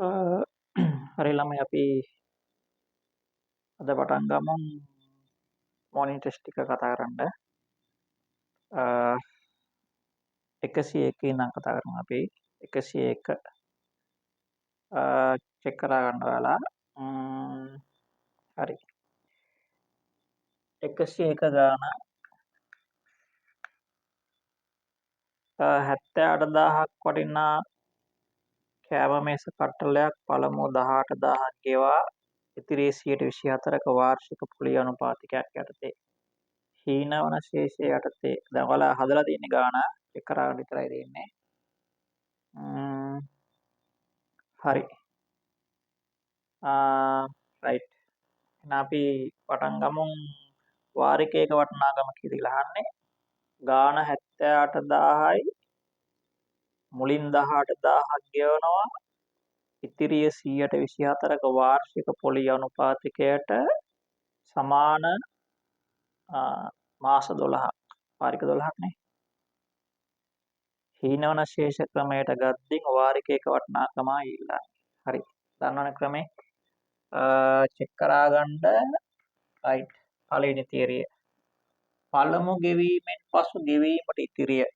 අ හරි ළමයි අපි අද පටන් ගමු මොනින් ටෙස්ට් ටික කතා කරන්න. අ 101 ඉඳන් කතා කරමු අපි. 101 චෙක් කරා ගන්න ඔයාලා. හරි. 101 ගාන 78000ක් වටිනා කෑම මේස කට්ටලයක් පළමුව 18000ක් ගෙවා ඉතිරි 124ක වාර්ෂික පොලි අනුපාතිකයක් යටතේ හීනවන ශේෂය යටතේ දැන් ඔයාලා හදලා තියෙන ගාන චෙක් කරා ගන්න විතරයි තියෙන්නේ. හරි. රයිට්. එහෙනම් අපි පටන් ගමු වාරිකයක වටිනාකම කීයද කියලා අහන්නේ. ගාන 78000යි මුලින් 18000ක් ගෙවනවා ඉතිරිය 124ක වාර්ෂික පොලි අනුපාතිකයට සමාන මාස 12ක් වාරික 12ක් නේ. හීනවන ශේෂ ක්‍රමයට ගත්තින් වාරිකයක වටිනාකමයි ඉල්ලන්නේ. හරි. දන්නවනේ ක්‍රමේ. චෙක් කරා ගන්න. රයිට්. පළවෙනි තියරිය. පළමු ගෙවීමෙන් පසු ගෙවීමට ඉතිරිය.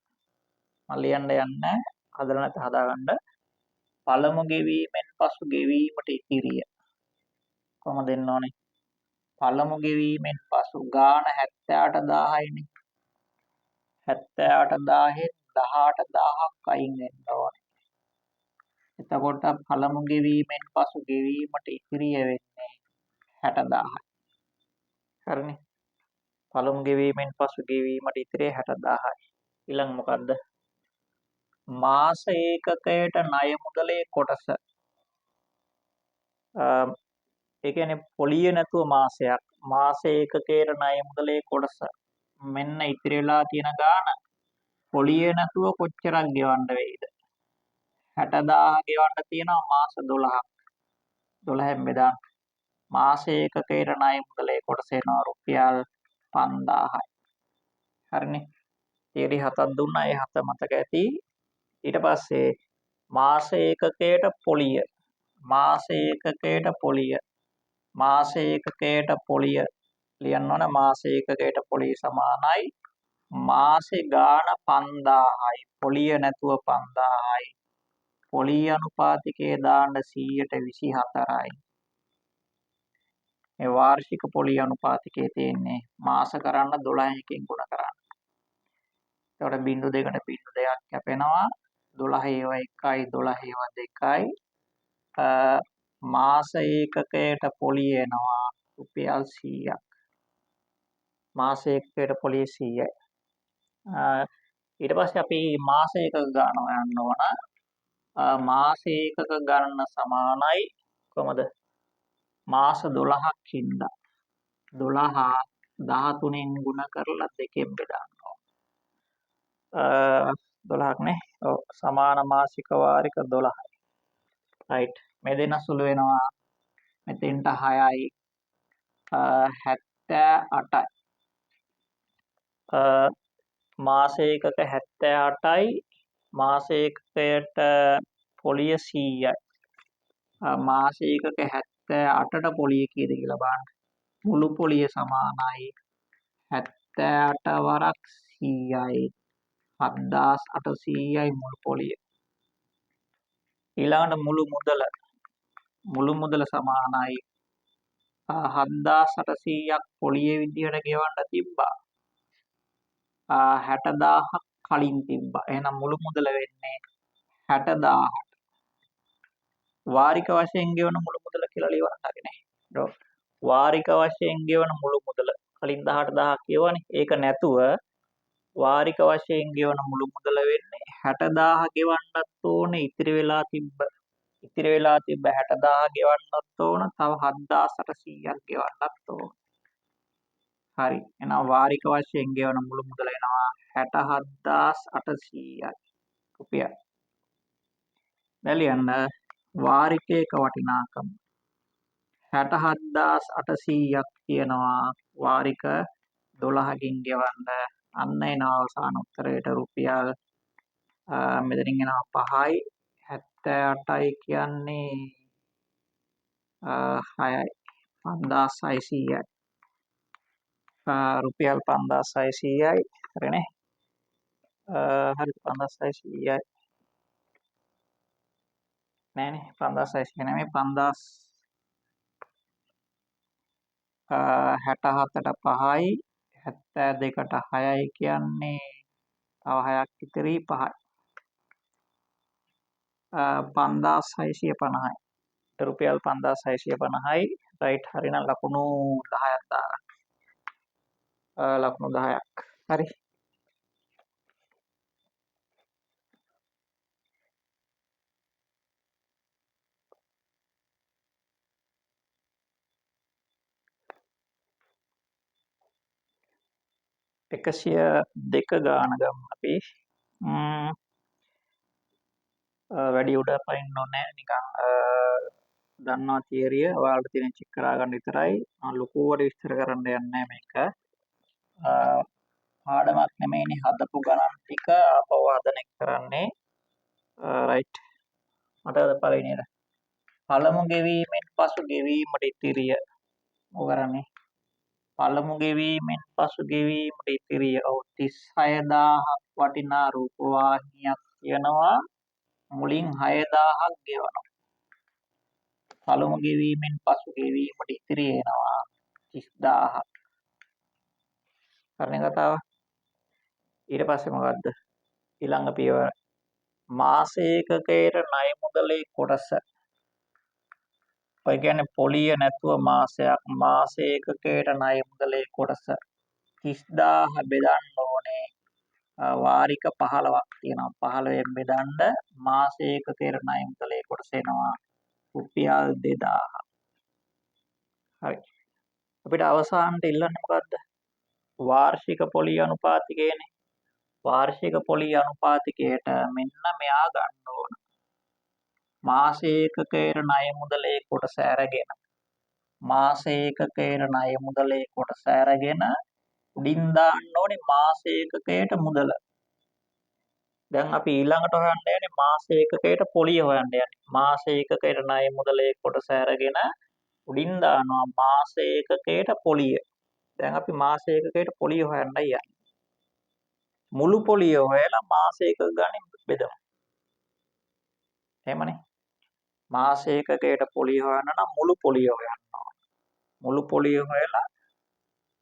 මම ලියන්න යන්නේ හදලා නැත්නම් හදාගන්න. පළමු ගෙවීමෙන් පසු ගෙවීමට ඉතිරිය. කොහොමද දෙන්න ඕනේ? පළමු ගෙවීමෙන් පසු ගාන 78000යිනේ. 78000න් 18000ක් අයින් වෙන්න ඕනේ. එතකොට පළමු ගෙවීමෙන් පසු ගෙවීමට ඉතිරිය වෙන්නේ 60000යි. හරිනේ. පළමු ගෙවීමෙන් පසු ගෙවීමට ඉතිරිය 60000යි. ඊළඟ මොකද්ද? මාස ඒකකයට ණය මුදලේ කොටස. ඒ කියන්නේ පොලිය නැතුව මාසයක්. මාස ඒකකයට ණය මුදලේ කොටස. මෙන්න ඉතිරි වෙලා තියෙන ගාන. පොලිය නැතුව කොච්චරක් ගෙවන්න වෙයිද? 60000 ගෙවන්න තියෙනවා මාස 12ක්. 12න් බෙදාන්න. මාස ඒකකයට ණය මුදලේ කොටස එනවා රුපියල් 5000යි. හරිනේ. තියරි 7ක් දුන්නා. ඒ 7 මතක ඇති. ඊට පස්සේ මාස ඒකකයට පොලිය. මාස ඒකකයට පොලිය. මාස ඒකකයට පොලිය ලියන්න ඕන. මාස ඒකකයට පොලිය සමානයි මාසේ ගාන 5000යි. පොලිය නැතුව 5000යි. පොලිය අනුපාතිකයේ දාන්න 124යි. මේ වාර්ෂික පොලිය අනුපාතිකයේ තියෙන්නේ මාස කරන්න 12කින් ගුණ කරන්න. එතකොට 0.2කට 0.2ක් කැපෙනවා. 12 ඒවා 1යි 12 ඒවා 2යි. මාස ඒකකයට පොලිය එනවා රුපියල් 100ක්. මාස ඒකකයට පොලිය 100යි. ඊට පස්සේ අපි මාස ඒකක ගන්න හොයන්න ඕන. මාස ඒකක ගන්න සමානයි කොහමද? මාස 12ක් හින්දා 12 13න් ගුණ කරලා 2කින් බෙදන්න ඕන. 12ක් නේ. ඔව් සමාන මාසික වාරික 12යි. රයිට්. මේ දෙන සුළු වෙනවා මෙතෙන්ට 6යි 78යි. මාස ඒකක 78යි මාස ඒකකයට පොලිය 100යි. මාස ඒකක 78ට පොලිය කීයද කියලා බලන්න. මුළු පොලිය සමානයි 78 වරක් 100යි 7800යි මුළු පොලිය. ඊළඟට මුළු මුදල සමානයි 7800ක් පොලිය විදියට ගෙවන්න තිබ්බා. 60000ක් කලින් තිබ්බා. එහෙනම් මුළු මුදල වෙන්නේ 60000ට. වාරික වශයෙන් ගෙවන මුළු මුදල කියලා ලියවන්නගේ නේ. වාරික වශයෙන් ගෙවන මුළු මුදල කලින් 18000ක් කියවනේ. ඒක නැතුව වාරික වශයෙන් ගෙවන මුළු මුදල වෙන්නේ 60000 ගෙවන්නත් ඕනේ ඉතිරි වෙලා තිබ්බ 60000 ගෙවන්නත් ඕන තව 7800ක් ගෙවන්නත් ඕන. හරි. එහෙනම් වාරික වශයෙන් ගෙවන මුළු මුදල එනවා 67800යි රුපියල්. දැන් ලියන්න වාරිකයක වටිනාකම 67800ක් තියෙනවා වාරික 12කින් ගෙවන්න. අන්න එන අවසාන උත්තරයට රුපියල් මෙතනින් එනවා 5යි 78යි කියන්නේ 6යි 5600යි. රුපියල් 5600යි. හරිනේ. හරි 5600යි. නෑනේ 5600 නෙමෙයි 67ට 5යි 72ට 6යි කියන්නේ තව 6ක් ඉතිරි 5යි. 5650යි. රුපියල් 5650යි. රයිට් හරිනම් ලකුණු 10ක් දාගන්න. ලකුණු 10ක්. හරි. එකසිය දෙක ගාන ගමු අපි. වැඩි උඩ පනින්න ඕනේ නිකන් දන්නවා තියරිය ඔයාලට තියෙන චෙක් කරා ගන්න විතරයි. ලොකුවට විස්තර කරන්න යන්නේ නැහැ මේක. පාඩමක් නෙමෙයිනේ හදපු ගණන් ටික අපව හදන එක කරන්නේ. රයිට්. මට පළවෙනියට පළමු ගෙවීමෙන් පසු ගෙවීමට ඉතිරිය ඔකරන්නේ. පළමු ගෙවීමෙන් පසු ගෙවීමට ඉතිරිය 36000ක් වටිනා රූපවාහිනියක් තියෙනවා. මුලින් 6000ක් ගෙවනවා. පළමු ගෙවීමෙන් පසු ගෙවීමට ඉතිරි එනවා 30000ක්. හරිනේ කතාව. ඊට පස්සේ මොකද්ද? ඊළඟ පියවර මාස ඒකකයට ණය මුදලේ කොටස. ඔය කියන්නේ පොලිය නැතුව මාසයක් මාස ඒකකයට ණය මුදලේ කොටස 30000 බෙදන්න ඕනේ. වාරික 15ක් තියෙනවා. 15න් බෙදන්න මාස ඒකකයට ණය මුදලේ කොටස එනවා රුපියල් 2000. හරි. අපිට අවසානට ඉල්ලන්නේ මොකද්ද? වාර්ෂික පොලිය අනුපාතිකයනේ. වාර්ෂික පොලිය අනුපාතිකයට මෙන්න මෙයා ගන්න ඕන. මාස ඒකකයට ණය මුදලේ කොටස අරගෙන මාස ඒකකයට ණය මුදලේ කොටස අරගෙන උඩින් දාන්න ඕනේ මාස ඒකකයට මුදල. දැන් අපි ඊළඟට හොයන්න යන්නේ මාස ඒකකයට පොලිය හොයන්න යන්නේ. මාස ඒකකයට ණය මුදලේ කොටස අරගෙන උඩින් දානවා මාස ඒකකයට පොලිය. දැන් අපි මාස ඒකකයට පොලිය හොයන්නයි යන්නේ. මුළු පොලිය හොයලා මාස ඒකක ගණන් බෙදමු. එහෙමනේ. මාස ඒකකයට පොලිය හොයන්න නම් මුළු පොලිය හොයන්න ඕනේ. මුළු පොලිය හොයලා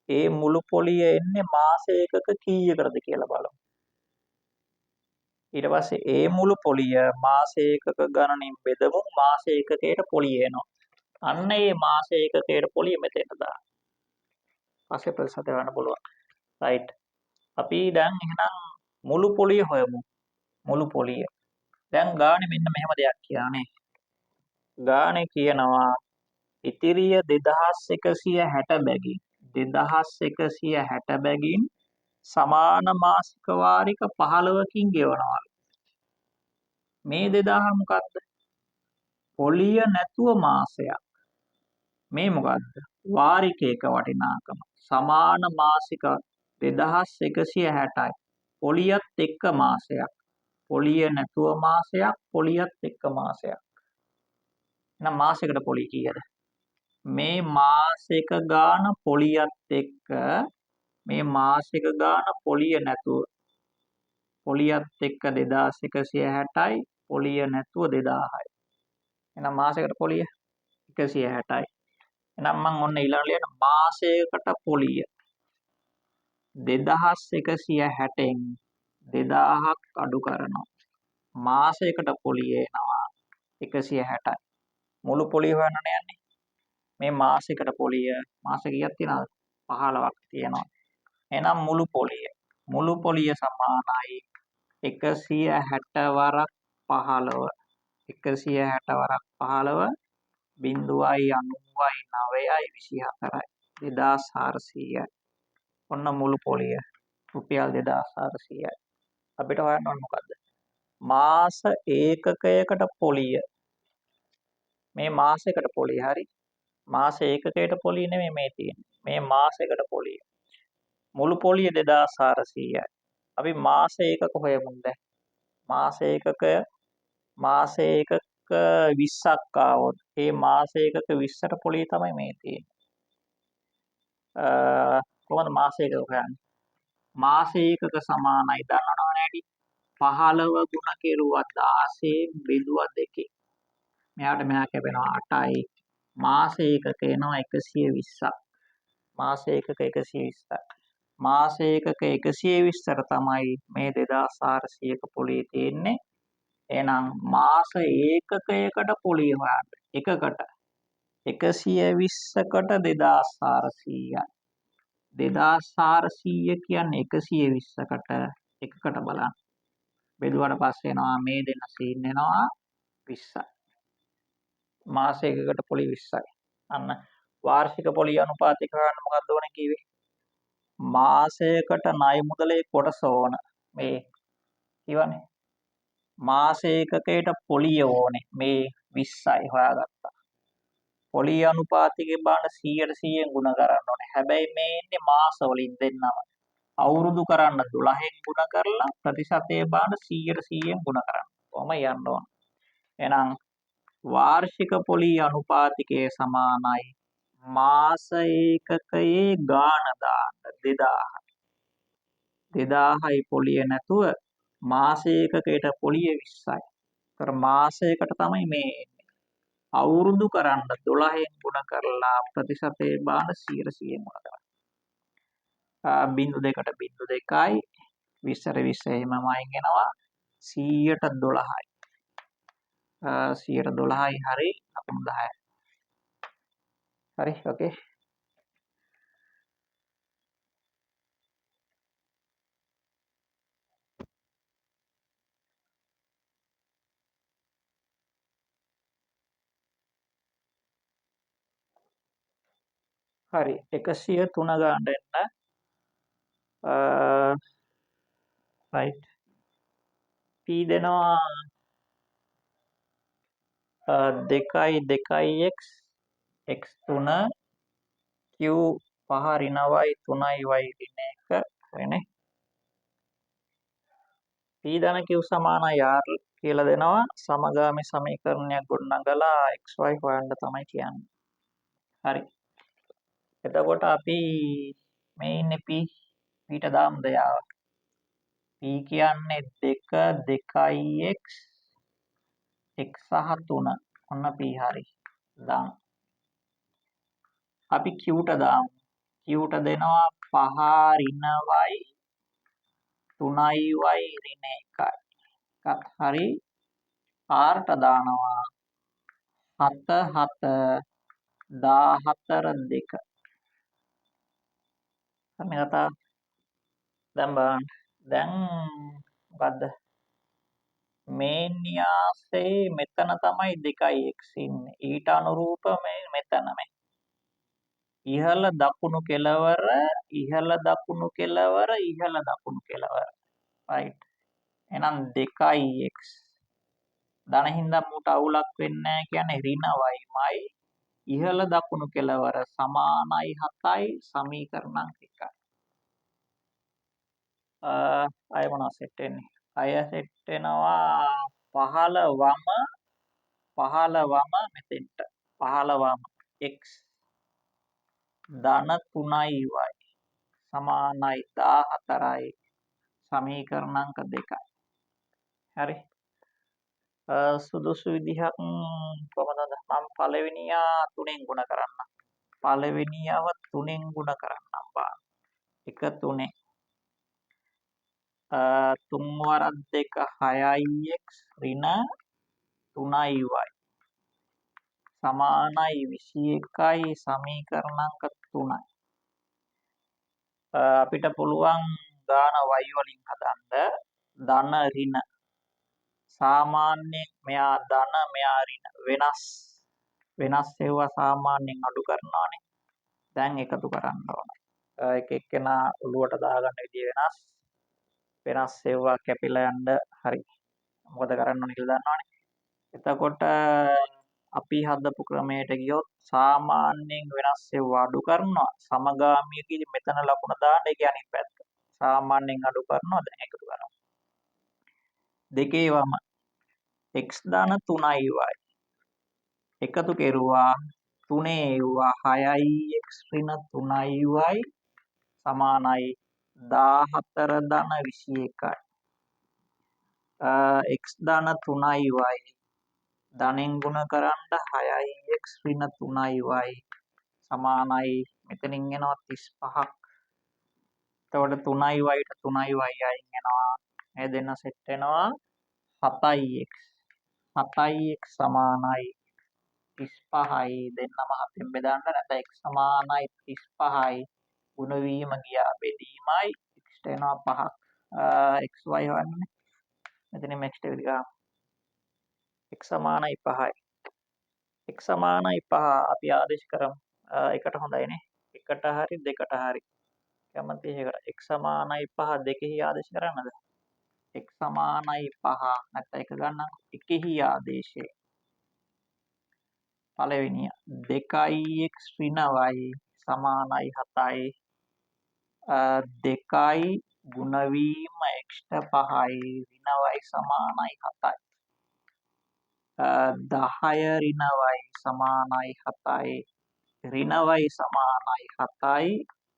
ඒ මුළු පොලිය එන්නේ මාස ඒකක කීයකටද කියලා බලමු. ඊට පස්සේ ඒ මුළු පොලිය මාස ඒකක ගණනින් බෙදමු මාස ඒකකයට පොලිය එනවා. අන්න ඒ මාස ඒකකයට පොලිය මෙතෙන්ට දාන්න. පස්සේ ප්‍රතිශත ගන්න පුළුවන්. රයිට්. අපි දැන් එහෙනම් මුළු පොලිය හොයමු. මුළු පොලිය. දැන් ගානේ මෙන්න මෙහෙම දෙයක් කියන්නේ. ගානේ කියනවා ඉතිරිය 2160 බැගින් 2160 බැගින් සමාන මාසික වාරික 15කින් ගෙවනවා. මේ 2000 මොකද්ද? පොලිය නැතුව මාසයක්. මේ මොකද්ද? වාරිකයක වටිනාකම. සමාන මාසික 2160යි. පොලියත් එක්ක මාසයක්. පොලිය නැතුව මාසයක්, පොලියත් එක්ක මාසයක්. එහෙනම් මාසයකට පොලිය කීයද? මේ මාසික ගාන පොලියත් එක්ක මේ මාසික ගාන පොලිය නැතුව පොලියත් එක්ක 2160යි පොලිය නැතුව 2000යි. එහෙනම් මාසයකට පොලිය 160යි. එහෙනම් මම ඔන්න ඊළඟ ලියන මාසයකට පොලිය 2160න් 2000ක් අඩු කරනවා. මාසයකට පොලිය එනවා 160යි. මුළු පොලිය හොයන්න යන්නේ. මේ මාසයකට පොලිය මාස කීයක් තියෙනවද? 15ක් තියෙනවා. එහෙනම් මුළු පොලිය සමානයි 160 වරක් 15. 160 වරක් 15 0.90යි 9යි 24යි 2400යි. ඔන්න මුළු පොලිය රුපියල් 2400යි. අපිට හොයන්න ඕන මොකද්ද? මාස ඒකකයකට පොලිය. මේ මාසයකට පොලිය හරි. මාස ඒකකයට පොලිය නෙමෙයි මේ තියෙන්නේ. මේ මාසයකට පොලිය. මුළු පොලිය 2400යි. අපි මාස ඒකක හොයමු දැන්. මාස ඒකකය මාස එකක 20ක් ආවොත් ඒ මාස එකක 20ට පොලිය තමයි මේ තියෙන්නේ. කොහොමද මාස එකක හොයන්නේ? මාස එකක සමානයි දන්නවනේ වැඩි 15 ගුණ කෙරුවා 16 බෙදුවා 2. මෙයාට මෙහා කැපෙනවා 8යි. මාස එකක එනවා 120ක්. මාස එකක 120ක්. මාස එකක 120ට තමයි මේ 2400ක පොලිය තියෙන්නේ. එහෙනම් මාස ඒකකයකට පොලිය හොයන්න. එකකට 120කට 2400යි. 2400 කියන්නේ 120කට එකකට බලන්න. බෙදුවට පස්සේ එනවා මේ දෙන සීන් එනවා 20යි. මාස එකකට පොලිය 20යි. අන්න වාර්ෂික පොලිය අනුපාතය කරන්න මොකක්ද ඕනේ කිව්වේ? මාසයකට ණය මුදලේ කොටස ඕන. මේ කියවනේ. මාස ඒකකයට පොලිය ඕනේ. මේ 20යි හොයාගත්තා. පොලිය අනුපාතිකේ බාන 100%න් ගුණ කරන්න ඕනේ. හැබැයි මේ ඉන්නේ මාස වලින් දෙන්නම. අවුරුදු කරන්න 12න් ගුණ කරලා ප්‍රතිශතයේ බාන 100%න් ගුණ කරන්න. කොහොම යන්න ඕන. එහෙනම් වාර්ෂික පොලිය අනුපාතිකයේ සමානයි මාස ඒකකයේ ගාණ දාන්න 2000. 2000යි පොලිය නැතුව මාස ඒකකයට පොලිය 20යි. ඒතර මාසයකට තමයි මේ එන්නේ. අවුරුදු කරන්න 12න් ගුණ කරලා ප්‍රතිශතයේ බාන 100%න් ගුණ කරන්න. 0.2ට 0.2යි 20ට 20 එහෙමම අයින් එනවා 100ට 12යි. 100ට 12යි හරි ලකුණු 10යි. හරි ඕකේ. හරි 103 ගානට එන්න. right p දෙනවා 2.2x x3 q 5 ඍණවයි 3යි y ඍණ 1 වෙන්නේ. p ධන q සමානයි r කියලා දෙනවා. සමගාමී සමීකරණයක් ගොඩනගලා xy හොයන්න තමයි කියන්නේ. හරි. එතකොට අපි මේ ඉන්නේ p ඊට දාමු දයාව. p කියන්නේ 2 2x x සහ 3 ඔන්න p හරි. දාමු. අපි q ට දාමු. q ට දෙනවා 5 ඍණවයි 3යි y ඍණ 1යි. එකත් හරි. r ට දානවා 7 7 14 2. මේ කතා දැන් බලන්න. දැන් මොකද්ද? මේ න්‍යාසයේ මෙතන තමයි 2x ඉන්නේ. ඊට අනුරූප මෙතන මේ. ඉහළ දකුණු කෙළවර ඉහළ දකුණු කෙළවර ඉහළ දකුණු කෙළවර. right. එහෙනම් 2x. ධන හින්දා මූට අවුලක් වෙන්නේ නැහැ කියන්නේ ඍණ yමයි. ඉහළ දකුණු කෙළවර සමානයි 7යි සමීකරණ අංක 1යි. අය මොනවද සෙට් වෙන්නේ? අය සෙට් වෙනවා 15ම මෙතෙන්ට 15ම x ධන 3යි y සමානයි 14යි සමීකරණ අංක 2යි. හරි. සුදුසු විදිහක් කොහොමද? මම පළවෙනියා 3ෙන් ගුණ කරන්න. පළවෙනියව 3ෙන් ගුණ කරන්නම් බා. 1 3 3 වරක් 2 6ix ඍණ 3යි y සමානයි 21යි සමීකරණ අංක 3යි. අපිට පුළුවන් ගාන y වලින් හදන්න. ධන ඍණ සාමාන්‍යයෙන් මෙයා ධන මෙයා ඍණ වෙනස් ඒවා සාමාන්‍යයෙන් අඩු කරනවානේ. දැන් එකතු කරන්න ඕන. එක එක්කෙනා ඔළුවට දාගන්න විදිය වෙනස් ඒවා කැපිලා යන්න හරි. මොකද කරන්න ඕන කියලා දන්නවනේ. එතකොට අපි හදපු ක්‍රමයට ගියොත් සාමාන්‍යයෙන් වෙනස් ඒවා අඩු කරනවා. සමගාමීකදී මෙතන ලකුණ දාන්න ඒ කියන්නේ පැත්ත. සාමාන්‍යයෙන් අඩු කරනවා දැන් එකතු කරනවා. දෙකේවම x ධන 3y එකතු කෙරුවා 3 එව්වා 6යි x ඍණ 3y සමානයි 14 ධන 21යි. x ධන 3y ධනෙන් ගුණ කරන්න 6යි x ඍණ 3y සමානයි මෙතනින් එනවා 35ක්. එතකොට 3y ට 3y අයින් වෙනවා. මේ දෙන්න සෙට් වෙනවා 7x. 7x සමානයි 35යි. දෙන්නම 7න් බෙදන්න නැත්නම් x සමානයි 35යි. ගුණ වීම ගියා බෙදීමයි x ට එනවා 5ක්. xy හොයන්නේ. මෙතනින් x ට විදිහා x සමානයි 5යි. x සමානයි 5 අපි ආදේශ කරමු. එකට හොඳයිනේ. එකට හරි දෙකට හරි. කැමති එකට x සමානයි 5 දෙකෙහි ආදේශ කරන්නද? x සමානයි 5 නැත්නම් එක ගන්න එකෙහි ආදේශය. පළවෙනිය 2x ඍණ y සමානයි 7යි. 2යි ගුණ වීම x ට 5යි ඍණ y සමානයි 7යි. 10 ඍණ y සමානයි 7යි. ඍණ y සමානයි 7යි.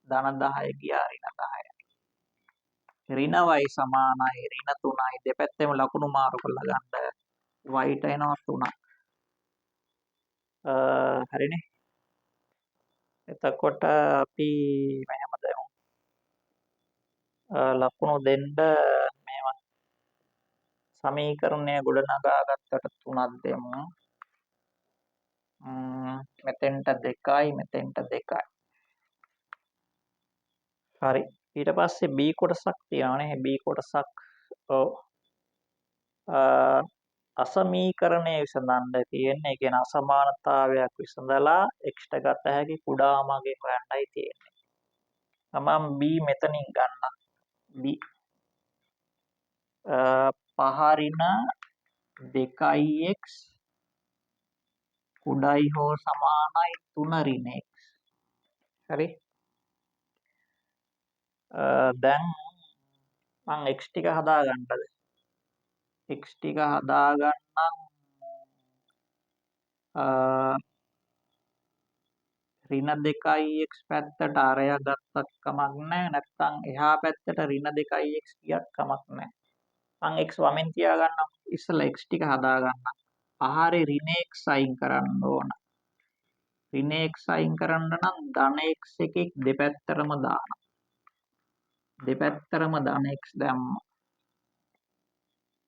ධන 10 ගියා ඍණ 10යි. ඍණ y සමානයි ඍණ 3යි. දෙපැත්තෙම ලකුණු මාරු කරලා ගන්න. y ට එනවා 3ක්. හරිනේ. එතකොට අපි මෙහෙම දෙමු. ලකුණු දෙන්න මෙහෙම සමීකරණය ගොඩනගා ගත්තට 3ක් දෙමු. මෙතෙන්ට 2යි මෙතෙන්ට 2යි. හරි. ඊට පස්සේ b කොටසක් තියෙනවානේ. b කොටසක් ඔව් අසමීකරණය විසඳන්න තියෙන්නේ. ඒ කියන්නේ අසමානතාවයක් විසඳලා x ට ගත හැකි කුඩා මගේ හොයන්නයි තියෙන්නේ. තමන් b මෙතනින් ගන්න. b 5 ඍණ 2x කුඩායි හෝ සමානයි 3 ඍණ x. හරි. දැන් මම x ටික හදා ගන්නද? x ටික හදා ගන්නම් ඍණ 2x පැත්තට අරයා ගත්තත් කමක් නැහැ. නැත්නම් එහා පැත්තට ඍණ 2x ගියත් කමක් නැහැ. මම x වමෙන් තියා ගන්නම්. ඉස්සෙල්ලා x ටික හදා ගන්නම්. පහරේ ඍණ x අයින් කරන්න ඕන. ඍණ x අයින් කරන්න නම් ධන x එකෙක් දෙපැත්තටම දානවා. දෙපැත්තටම ධන x දැම්මා.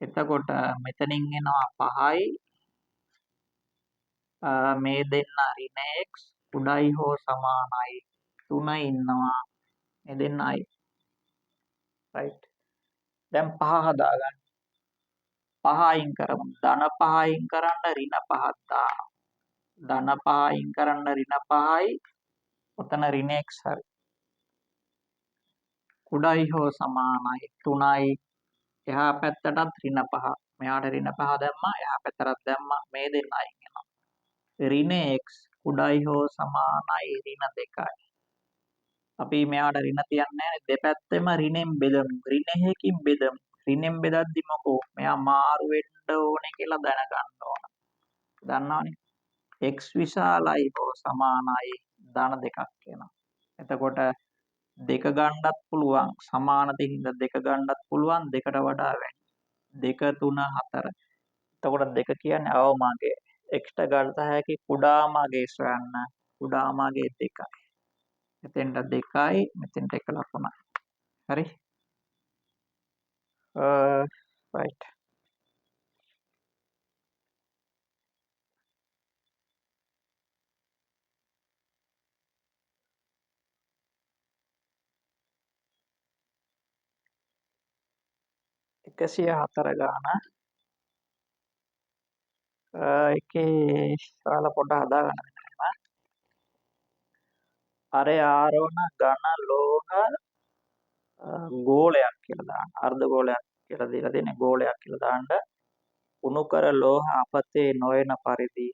එතකොට මෙතනින් එනවා 5යි. මේ දෙන්න ඍණ x කුඩායි හෝ සමානයි 3 ඉන්නවා. මේ දෙන්න i. right. දැන් 5 හදාගන්න. 5 අයින් කරමු. ධන 5 අයින් කරන්න ඍණ 5ක් දානවා. ධන 5 අයින් කරන්න ඍණ 5යි. ඔතන ඍණ x හරි. කුඩායි හෝ සමානයි 3යි. එහා පැත්තටත් ඍණ 5. මෙහාට ඍණ 5 දැම්මා. එහා පැත්තටත් දැම්මා. මේ දෙන්න අයින් වෙනවා. ඍණ x කුඩායි හෝ සමානයි ඍණ 2යි. අපි මෙයාට ඍණ තියන්නේ නැහැ. දෙපැත්තෙම ඍණෙන් බෙදමු. ඍණයකින් බෙදමු. ඍණෙන් බෙදද්දි මොකෝ මෙයා මාරු වෙන්න ඕනේ කියලා දැනගන්න ඕන. දන්නවනේ. x විශාලයි හෝ සමානයි ධන 2ක් වෙනවා. එතකොට දෙක ගන්නත් පුළුවන්. සමාන දෙකින්ද දෙක ගන්නත් පුළුවන්. දෙකට වඩා වැඩි. 2 3 4. එතකොට දෙක කියන්නේ අවමාගේ. x ට ගන්න හැකි කුඩාමාගේ සොයන්න. කුඩාමාගේ 2යි. මෙතෙන්ට 2යි මෙතෙන්ට 1 ලකුණයි. හරි. right. එකසිය 4 ගාන එකේ ඔයාලා පොඩ්ඩක් හදාගන්න වෙනවා. අරේ ආරෝණ ඝන ලෝහ ගෝලයක් කියලා දාන්න. අර්ධ ගෝලයක් කියලා දීලා දෙන්නේ ගෝලයක් කියලා දාන්න. උණු කර ලෝහ අපතේ නොයන පරිදි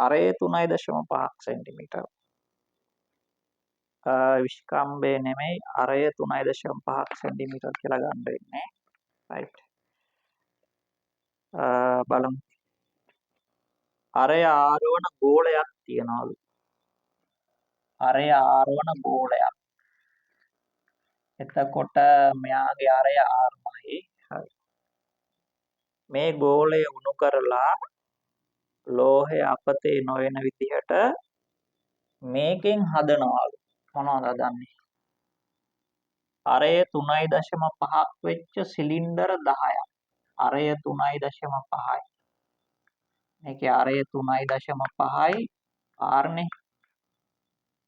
අරේ 3.5 සෙන්ටිමීටර. විස්කම්බේ නෙමෙයි අරේ 3.5 සෙන්ටිමීටර කියලා ගන්න වෙන්නේ. right. බලමු. අරය ආරවන ගෝලයක් තියනවලු. අරය ආරවන ගෝලයක්. එතකොට මෙයාගේ අරය ආර්මයි. හරි. මේ ගෝලය උණු කරලා ලෝහය අපතේ නොවන විදිහට මේකෙන් හදනවලු. මොනවද හදන්නේ? අරය 3.5ක් වෙච්ච සිලින්ඩර 10ක්. අරය 3.5යි. මේකේ අරය 3.5යි ආර්නේ.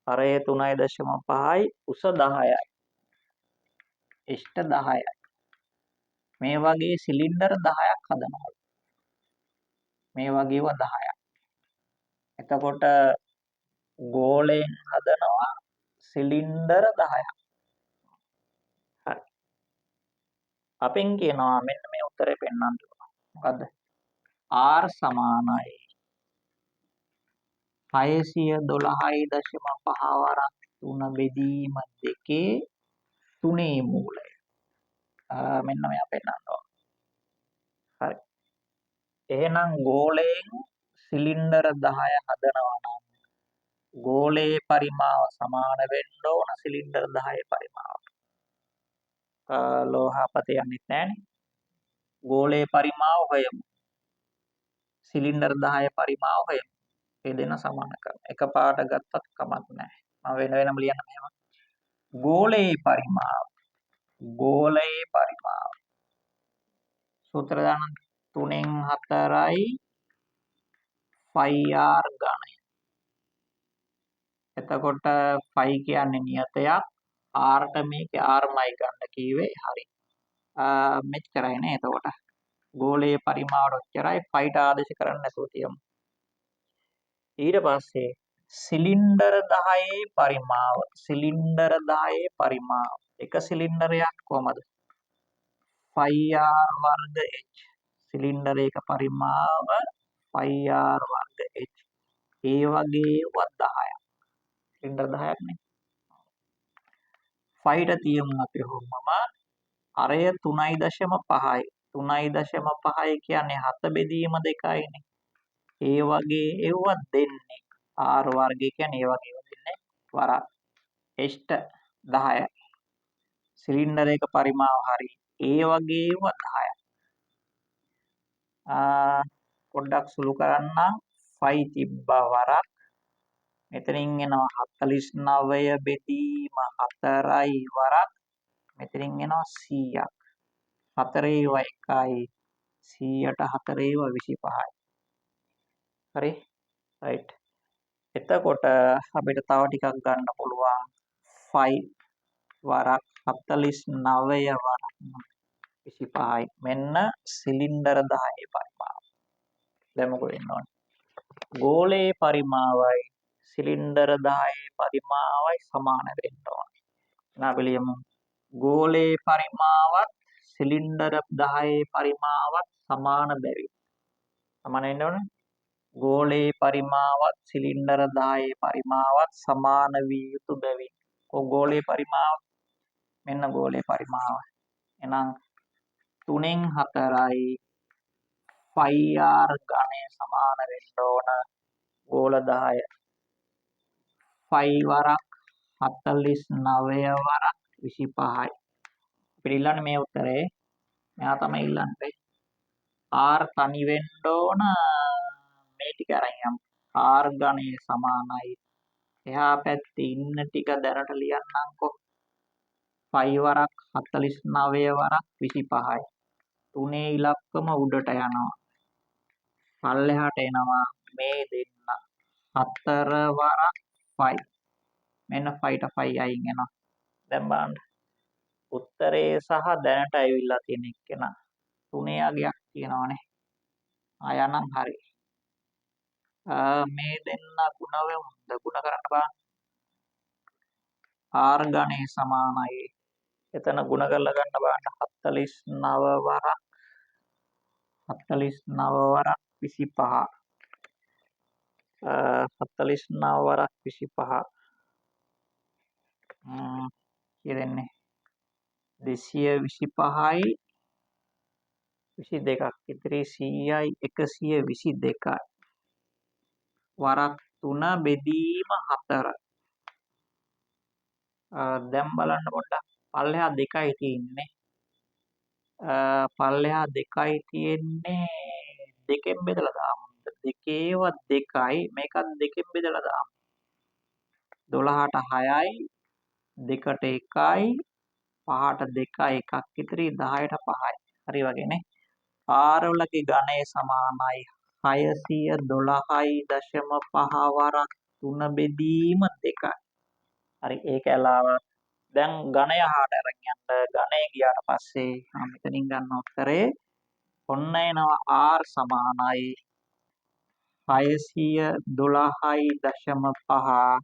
අරය 3.5යි උස 10යි. ඉෂ්ට 10යි. මේ වගේ සිලින්ඩර 10ක් හදනවා. මේ වගේව 10ක්. එතකොට ගෝලයෙන් හදනවා සිලින්ඩර 10ක්. හරි. අපෙන් කියනවා මෙන්න මේ උත්තරේ පෙන්වන්න. මොකද්ද? R සමානයි 612.5 වරක් 3 බෙදීම 2 3 මූලය. මෙන්න මෙයා පෙන්නනවා. හරි. එහෙනම් ගෝලයෙන් සිලින්ඩර 10 හදනවා නම් ගෝලයේ පරිමාව සමාන වෙන්න ඕන සිලින්ඩර 10 පරිමාවට. ලෝහ අපතේ යන්නේ නැහනේ. ගෝලයේ පරිමාව හොයමු. සිලින්ඩර 10 පරිමාව හොයමු. මේ දෙන සමාන කරමු. එකපාරට ගත්තත් කමක් නැහැ. මම වෙන වෙනම ලියන්න මෙහෙම. ගෝලයේ පරිමාව. ගෝලයේ පරිමාව. සූත්‍ර දාන්න 3න් 4යි πr ඝනය. එතකොට phi කියන්නේ නියතයක්. r ට මේකේ r මයි ගන්න කීවේ. හරි. මෙච්චරයි නේ. එතකොට ගෝලයේ පරිමාවට ඔච්චරයි. phi ට ආදේශ කරන්න නැතුව තියමු. ඊට පස්සේ සිලින්ඩර 10 පරිමාව. සිලින්ඩර 10 පරිමාව. එක සිලින්ඩරයක් කොහමද? phi r වර්ග h. සිලින්ඩර එක පරිමාව phi r වර්ග h. ඒ වගේවත් 10ක්. සිලින්ඩර 10ක් නේ. phi ට තියමු අපි ඔහොමම. අරය 3.5යි. 3.5යි කියන්නේ 7 බෙදීම 2යිනේ. ඒ වගේ ඒවත් දෙන්නේ r වර්ගය කියන්නේ ඒ වගේ දෙන්නේ වරක්. h 10යි. සිලින්ඩර එක පරිමාව හරි. ඒ වගේව 10යි. පොඩ්ඩක් සුළු කරන්නම්. phi තිබ්බා වරක්. මෙතනින් එනවා 49 බෙදීම 4යි වරක්. මෙතනින් එනවා 100ක්. 4 ඒවා 1යි. 100ට 4 ඒවා 25යි. හරි. රයිට්. එතකොට අපිට තව ටිකක් ගන්න පුළුවන්. 5 වරක් 49 වරක් 25යි. මෙන්න සිලින්ඩර 10 පරිමාව. දැන් මොකද වෙන්න ඕනේ? ගෝලයේ පරිමාවයි සිලින්ඩර 10 පරිමාවයි සමාන වෙන්න ඕනේ. එහෙනම් අපි ලියමු ගෝලයේ පරිමාවත් සිලින්ඩර 10 පරිමාවත් සමාන බැරි. සමාන වෙන්න ඕනේ. ගෝලයේ පරිමාවත් සිලින්ඩර 10 පරිමාවත් සමාන විය යුතු බැවින්. ගෝලයේ පරිමාව මෙන්න ගෝලයේ පරිමාව. එහෙනම් 3න් 4යි phi r ඝනය සමාන වෙන්න ඕන ගෝල 10. phi වරක් 49 වරක් 25යි. අපිට ඉල්ලන්නේ මේ උත්තරේ. මෙයා තමයි ඉල්ලන්නේ. r තනි වෙන්න ඕන මේ ටික අරන් යමු. r ඝනය සමානයි. එහා පැත්තේ ඉන්න ටික දැනට ලියන්නම්කෝ. phi වරක් 49 වරක් 25යි. 3 ඉලක්කම උඩට යනවා. පල්ලෙහාට එනවා මේ දෙන්න. 4 වරක් 5. මෙන්න 5ට 5 අයින් වෙනවා. දැන් බලන්න. උත්තරේ සහ දැනට ඇවිල්ලා තියෙන එක්කෙනා 3 අගයක් තියෙනවානේ. ආයනම් හරි. මේ දෙන්න ගුණ වෙමුද? ගුණ කරන්න බලන්න. r ඝනය සමානයි. එතන ගුණ කරලා ගන්න බලන්න 49 වරක් 49 වරක් 25. 49 වරක් 25. කියදෙන්නේ 225යි 22ක් ඉතිරි 100යි 122යි. වරක් 3 බෙදීම 4. දැන් බලන්න පොඩ්ඩක්. පල්ලෙහා 2යි තියෙන්නේ. පල්ලෙහා 2යි තියෙන්නේ දෙකෙන් බෙදලා දාමු. දෙකේවත් 2යි මේකත් දෙකෙන් බෙදලා දාමු. 12ට 6යි 2ට 1යි 5ට 2යි එකක් ඉතිරි 10ට 5යි. හරි වගේනේ. R වලගේ ඝනය සමානයි 612.5 වරක් 3 බෙදීම 2යි. හරි ඒක ඇලාව දැන් ඝනය හාට අරන් යන්න. ඝනය ගියාට පස්සේ මෙතනින් ගන්න උත්තරේ ඔන්න එනවා R සමානයි 612.5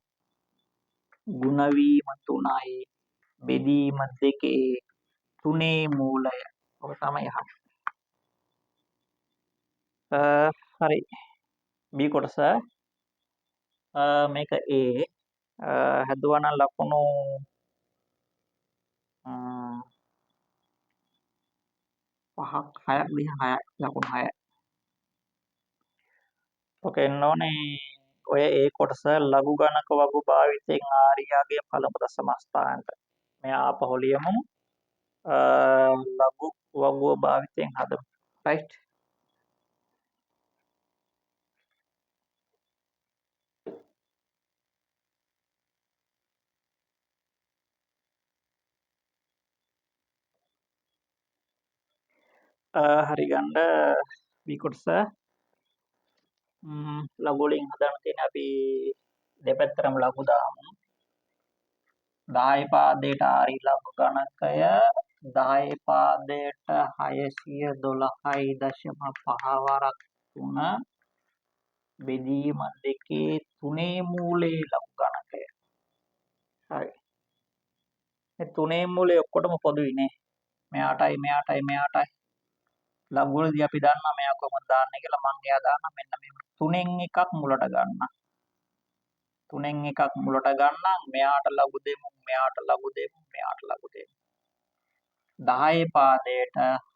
ගුණවීම 3යි බෙදීම 2 3 මූලය. ඔක තමයි අහන්නේ. හරි B කොටස මේක A හැදුවා නම් ලකුණු 5ක් 6ක් දිහා 6යි ලකුණු 6යි. ඔක එන්න ඕනේ ඔය A කොටස ලඝු ගණක වගු භාවිතයෙන් ආර්යාගේ පළමු දශම ස්ථානට. මෙයා ආපහු ලියමු. ලඝු වගුව භාවිතයෙන් හදමු. රයිට්. හරි ගන්න B කොටස ලඝු වලින් හදන්න තියෙන අපි දෙපැත්තටම ලඝු දාමු. 10 පාදයට ආරි ලඝු ගණකය 10 පාදයට 612.5 වරක් 3 බෙදීම 2 3 මූලයේ ලඝු ගණකය. හරි. මේ 3 මූලයේ ඔක්කොටම පොදුයි නේ. මෙයාටයි මෙයාටයි මෙයාටයි. ලඝු වලදී අපි දන්නා මෙයා කොහොමද දාන්නේ කියලා. මම එයා දාන්න මෙන්න මේ 3න් එකක් මුලට ගන්න. 3න් එකක් මුලට ගන්නම්. මෙයාට ලඝු දෙමු, මෙයාට ලඝු දෙමු, මෙයාට ලඝු දෙමු. 10 පාදයට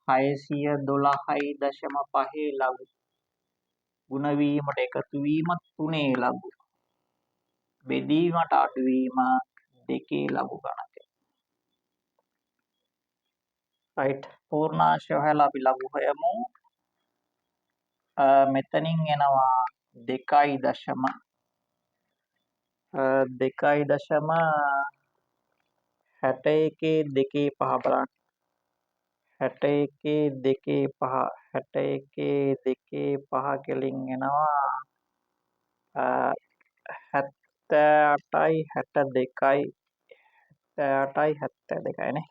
612.5 ලඝු. ගුණ වීමට එකතු වීම 3 ලඝු. බෙදීමට අඩු වීම 2 ලඝු ගණකය. රයිට්. පූර්ණාංශය හොයලා අපි ලඝු හොයමු. මෙතනින් එනවා 2.2 61 2 5 බලන්න. 61 2 5 61 2 5 කෙලින් එනවා 78යි 62යි 78යි 72යි නේ.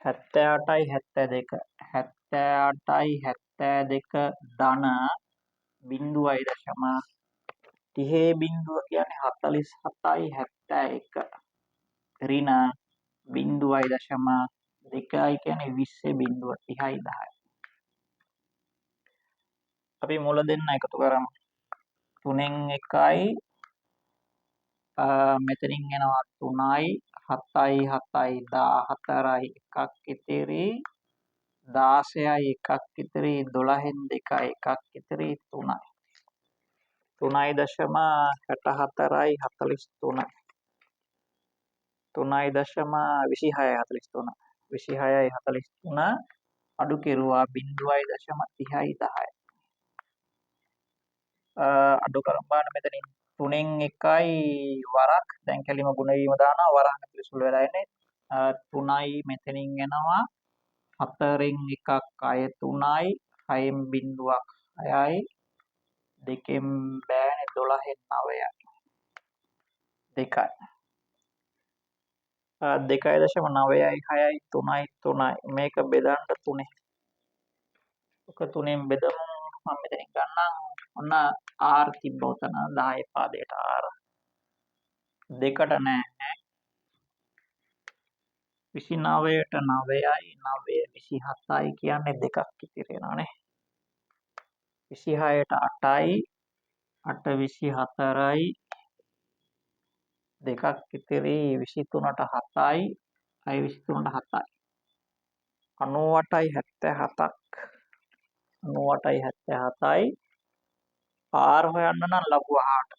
78යි 72 78යි 72 ධන බිංදුවයි දශම 30 බිංදුව කියන්නේ 47යි 71 ඍණ බිංදුවයි දශම 2යි කියන්නේ 20 බිංදුව 30යි 10යි. අපි මුල දෙන්න එකතු කරමු. 3න් 1යි මෙතනින් එනවා 3යි 7යි 7යි 14යි එකක් ඉතිරි 16යි එකක් ඉතිරි 12න් 2යි එකක් ඉතිරි 3යි 3.64යි 43 3.26යි 43 26යි 43 අඩු කෙරුවා 0.30යි 10යි අඩු කරන් බලන්න මෙතනින් 3න් 1යි වරක් දැන් කැලිම ගුණ වීම දානවා වරක් පිළිසුළු වෙලා ඉන්නේ 3යි මෙතනින් එනවා 4න් එකක් අය 3යි 6න් බිංදුවක් 6යි දෙකෙන් බෑනේ 12න් 9යි 2යි 2.9යි 6යි 3යි 3යි මේක බෙදන්න 3 ඔක 3න් බෙදමු මම මෙතනින් ගන්නම් ඔන්න R තිබ්බ උතන 10 පාදයට R දෙකට නෑ 29ට 9යි 9 27යි කියන්නේ දෙකක් ඉතිරි වෙනවානේ 26ට 8යි 8 24යි දෙකක් ඉතිරි 23ට 7යි 23ට 7යි 98යි 77ක් 98යි 77යි R හොයන්න නම් ලඝු 8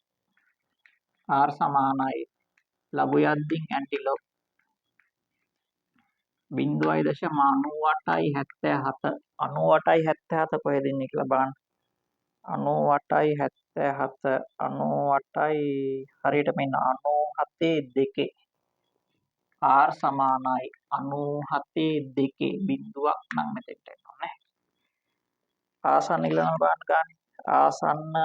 R සමානයි ලඝු යද්දින් ඇන්ටිලොග් 0.98යි 77 98යි 77 කොහෙද ඉන්නේ කියලා බලන්න 98යි 77 98යි හරියට මෙන්න 97 2 R සමානයි 97 2 බිඳුවක් නම් මෙතෙන්ට එනවා නේ ආසන්න කියලා බලන්න ගන්න ආසන්න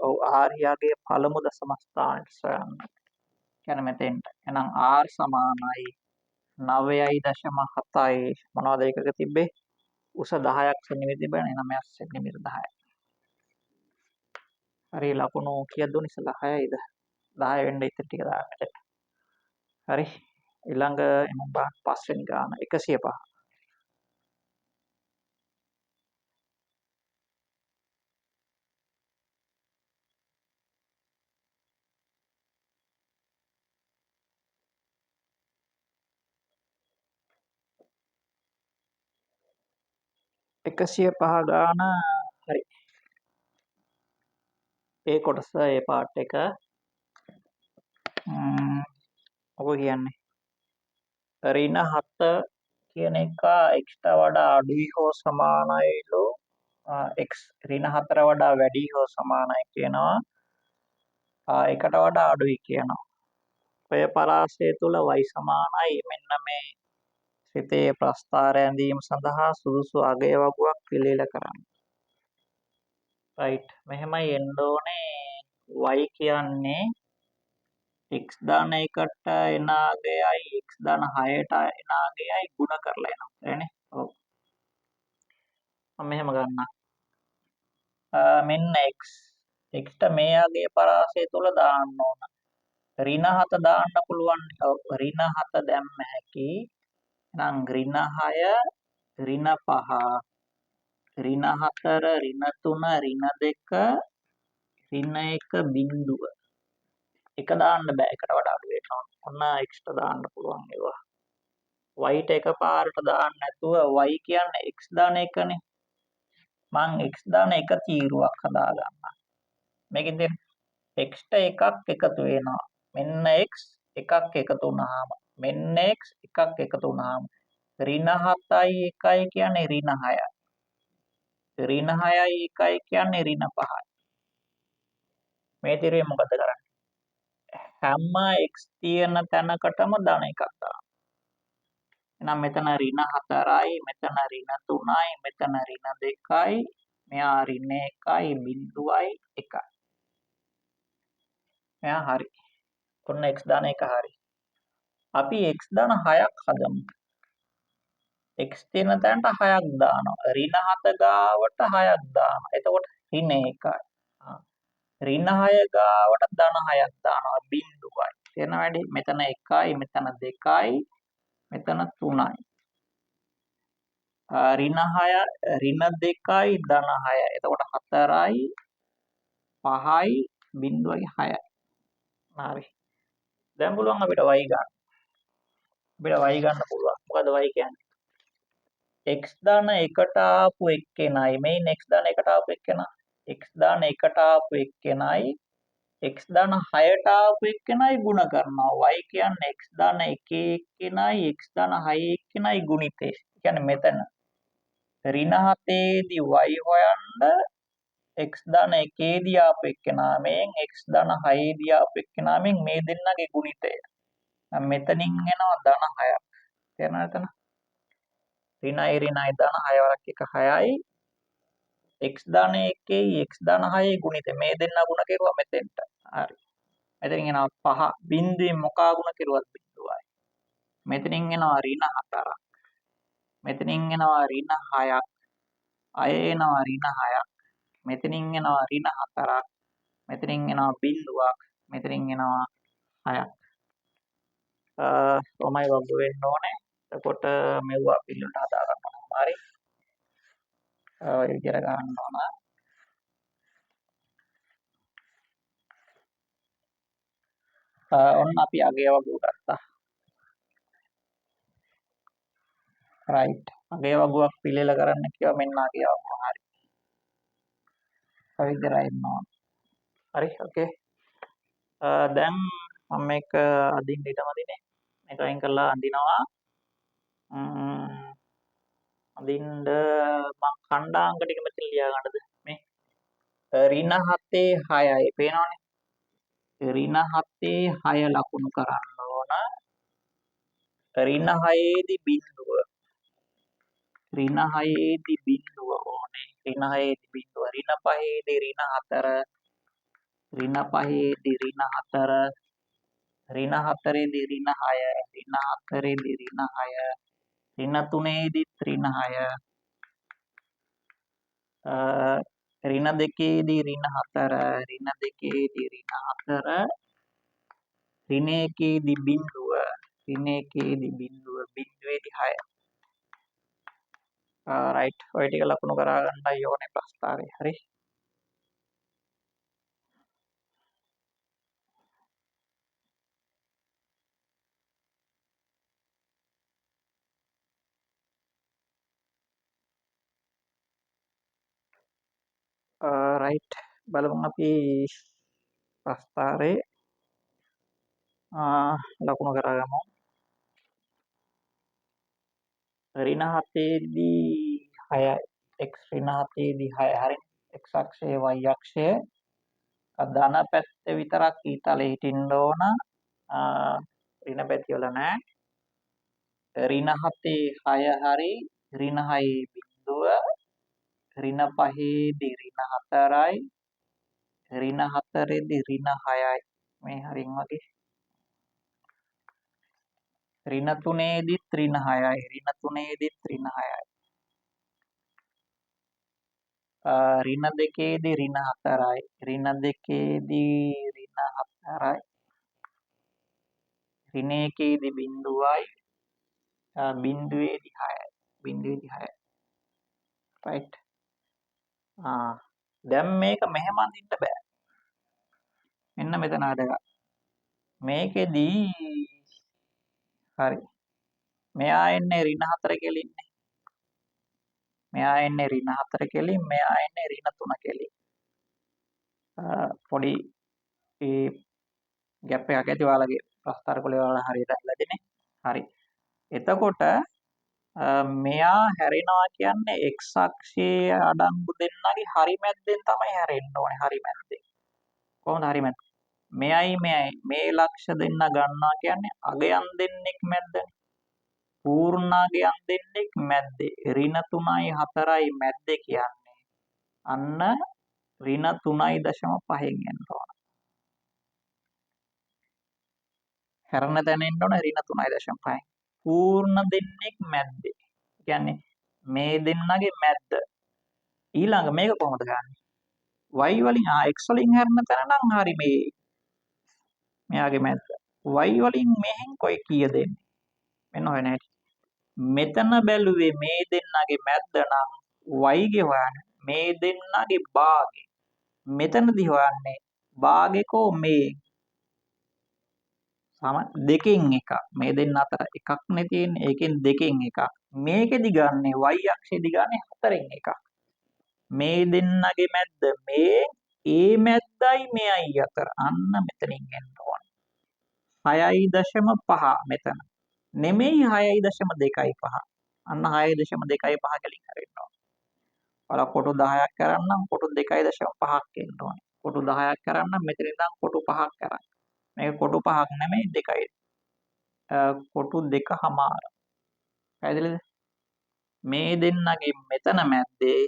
ඔව් R යාගේ පළමු දශම ස්ථානයට සොයන්න කියන්නේ මෙතෙන්ට එහෙනම් R සමානයි 9.7යි මොනවද එකක තිබ්බේ උස 10ක් සෙන්ටිමීටර තිබ්බනේ 9ක් සෙන්ටිමීටර 10යි හරි ලකුණු කීයද දුන්නේ ඉස්සලා 6යිද 10 වෙන්න ඉතින් ටික දාන්න මෙතෙන්ට හරි ඊළඟ එමු බලන්න පස්වෙනි ගාන 105 105 ගාන හරි ඒ කොටස ඒ පාර්ට් එක ඔබ කියන්නේ ඍණ 7 කියන එක x ට වඩා අඩුයි හෝ සමානයිලු x ඍණ 4 වඩා වැඩි හෝ සමානයි කියනවා එකට වඩා අඩුයි කියනවා ඔය පරාසය තුල y සමානයි මෙන්න මේ සිතේ ප්‍රස්ථාර ඇඳීම සඳහා සුදුසු අගය වගුවක් පිළියෙල කරන්න රයිට් මෙහෙමයි එන්න ඕනේ y කියන්නේ x දාන එකට එන අගයයි x දාන 6ට එන අගයයි ගුණ කරලා එනවා හරිනේ ඔව් මම මෙහෙම ගන්නම් මෙන්න x x ට මේ අගයේ පරාසය තුල දාන්න ඕන ඍණ 7 දාන්න පුළුවන් ඍණ 7 දැම්ම හැකි එහෙනම් ඍණ 6 ඍණ 5 ඍණ 4 ඍණ 3 ඍණ 2 ඍණ 1 බිඳුව එක දාන්න බෑ එකට වඩා අඩු වෙනවා ඔන්න x ට දාන්න පුළුවන් ඒවා y ට එකපාරට දාන්න නැතුව y කියන්නේ x දාන එකනේ මං x දාන එක තීරුවක් හදා ගන්නවා මේකෙන් තියෙන x ට එකක් එකතු වෙනවා මෙන්න x එකක් එකතු වුණාම මෙන්න x එකක් එකතු වුණාම ඍණ 7යි 1යි කියන්නේ ඍණ 6යි ඍණ 6යි 1යි කියන්නේ ඍණ 5යි මේ තීරුවේ මොකද කරන්නේ හැම x තියෙන තැනකටම ධන එකක් දාන්න එහෙනම් මෙතන ඍණ 4යි මෙතන ඍණ 3යි මෙතන ඍණ 2යි මෙයා ඍණ 1යි බිඳුවයි 1යි මෙයා හරි ඔන්න x දාන එක හරි අපි x දාන 6ක් හදමු x තියෙන තැනට 6ක් දානවා ඍණ 7 ගාවට 6ක් දානවා එතකොට ඍණ 1යි ඍණ 6 ගාවට ධන 6ක් දානවා බිඳුවයි එන වැඩි මෙතන 1යි මෙතන 2යි මෙතන 3යි ඍණ 6 ඍණ 2යි ධන 6යි එතකොට 4යි 5යි බිඳුවයි 6යි හරි දැන් පුළුවන් අපිට y ගන්න අපිට y ගන්න පුළුවන් මොකද y කියන්නේ x දාන එකට ආපු එක්කෙනයි මේන් x දාන එකට ආපු එක්කෙනා x දාන එකට ආපු එක්කෙනයි x දාන 6ට ආපු එක්කෙනයි ಗುಣ කරනවා y කියන්නේ x දාන 1 එක්කෙනයි x දාන 6 එක්කෙනයි ගුණිතේ කියන්නේ මෙතන ඍණ 7 දී y හොයන්න x දාන 1 දී ආපු එක්කෙනා මෙන් x දාන 6 දී ආපු එක්කෙනා මෙන් මේ දෙන්නගේ ගුණිතය මෙතනින් එනවා ධන 6ක් තේරෙනවද එතන ඍණයි ඍණයි ධන 6 වරක් 1 6යි x දාන 1යි x දාන 6යි ගුණිතය මේ දෙන්න ගුණ කෙරුවා මෙතෙන්ට හරි මෙතනින් එනවා 5 බිඳුවෙන් මොකා ගුණ කෙරුවත් බිඳුවයි මෙතනින් එනවා ඍණ 4ක් මෙතනින් එනවා ඍණ 6ක් අය එනවා ඍණ 6ක් මෙතනින් එනවා ඍණ 4ක් මෙතනින් එනවා බිඳුවක් මෙතනින් එනවා 6ක් කොහොමයි වග වෙන්න ඕනේ එතකොට මෙවුවා පිළිවෙලට හදා ගන්නවා හරි ඔය විදිහට ගන්න ඕන ඔන්න අපි අගය වග ගත්තා රයිට් අගේ වගුවක් පිළිල කරන්න කිව්වා මෙන්න අගේ වගුව. හරි. කවිදරා ඉන්නවා. හරි ඕකේ. දැන් මම මේක අදින්න ඊටමදිනේ. මේක අයින් කරලා අඳිනවා. අදින්න මං ඛණ්ඩාංක ටික මෙතන ලියා ගන්නද මේ ඍණ 7 6යි පේනවනේ. ඍණ 7 6 ලකුණු කරන්න ඕන. ඍණ 6 බිඳුව. ඍණ 6 බිඳුව ඕනේ. ඍණ 6 බිඳුව. ඍණ 5 ඍණ 4. ඍණ 5 ඍණ 4. ඍණ 4 ඍණ 6. ඍණ 4 ඍණ 6. ඍණ 3 ඍණ 6. ඍණ 2 ඍණ 4. ඍණ 2 ඍණ 4. ඍණ 1 බිඳුව. ඍණ 1 බිඳුව. බිඳුවේදී 6. රයිට්. ඔය ටික ලකුණු කරා ගන්නයි ඕනේ ප්‍රස්තාරේ. හරි. රයිට්. බලමු අපි ප්‍රස්තාරේ ලකුණු කරගමු. ඍණ 7 දී 6යි. x ඍණ 7 දී 6 හරි. x අක්ෂය y අක්ෂය ධන පැත්ත විතරක් ඊතලෙ හිටින්න ඕන. ඍණ පැති වල නෑ. ඍණ 7 6 හරි. ඍණ 6 බිඳුව. ඍණ 5 දී ඍණ 4යි. ඍණ 4 දී ඍණ 6යි. මේ හරින් වගේ. ඍණ 3 දී ඍණ 6යි. ඍණ 3 දී ඍණ 6යි. ඍණ 2 දී ඍණ 4යි. ඍණ 2 දී ඍණ 4යි. ඍණ 1 දී බිඳුවයි. බිඳුවේදී 6යි. බිඳුවේදී 6යි. රයිට්. දැන් මේක මෙහෙම අඳින්න බෑ. මෙන්න මෙතන අදගා. මේකෙදී හරි. මෙයා එන්නේ ඍණ 4 කෙලින්නේ. මෙයා එන්නේ ඍණ 4 කෙලින්, මෙයා එන්නේ ඍණ 3 කෙලින්. පොඩි ඒ ગેප් එකක් ඇති ඔයාලගේ ප්‍රස්තාර කොලේ ඔයාලා හරියට ඇල්ලදෙනේ. හරි. එතකොට මෙයා හැරෙනවා කියන්නේ x අක්ෂයේ අඩංගු දෙන්නගේ හරි මැද්දෙන් තමයි හැරෙන්න ඕනේ. හරි මැද්දෙන්. කොහොමද හරි මැද්ද? මෙයයි මේ ලක්ෂ දෙන්න ගන්නවා කියන්නේ අගයන් දෙන්නෙක් මැද්දනේ. පූර්ණාගයන් දෙන්නෙක් මැද්දේ. ඍණ 3යි 4යි මැද්දේ කියන්නේ අන්න ඍණ 3.5න් එන්න ඕන. හැරෙන තැන එන්න ඕන ඍණ 3.5න්. පූර්ණ දෙන්නෙක් මැද්දේ. කියන්නේ මේ දෙන්නගේ මැද්ද. ඊළඟ මේක කොහොමද ගන්නෙ? y වලින් x වලින් හැරෙන තැන නම් හරි මේ මෙයාගේ මැද්ද. y වලින් මෙහෙන් කොයි කීය දෙන්නේ? මෙන්න ඔය නේද? මෙතන බැලුවේ මේ දෙන්නගේ මැද්ද නම් y ගේ හොයන්න මේ දෙන්නගේ භාගය. මෙතනදී හොයන්නේ භාගයකෝ මේ සම දෙකෙන් එකක්. මේ දෙන්න අතර එකක් නේ තියෙන්නේ. ඒකෙන් දෙකෙන් එකක්. මේකෙදි ගන්නෙ y අක්ෂයේදී ගන්නෙ 4න් එකක්. මේ දෙන්නගේ මැද්ද මේ ඒ මැද්දයි මෙයයි අතර අන්න මෙතනින් එන්න ඕන. 6.5 මෙතන. නෙමෙයි 6.25. අන්න 6.25 කලින් හරින්න ඕන. ඔයාලා කොටු 10ක් කරන්නම් කොටු 2.5ක් එන්න ඕනේ. කොටු 10ක් කරන්නම් මෙතන ඉඳන් කොටු 5ක් කරන්න. මේක කොටු 5ක් නෙමෙයි 2යි. කොටු 2මාර. පැහැදිලිද? මේ දෙන්නගේ මෙතන මැද්දේ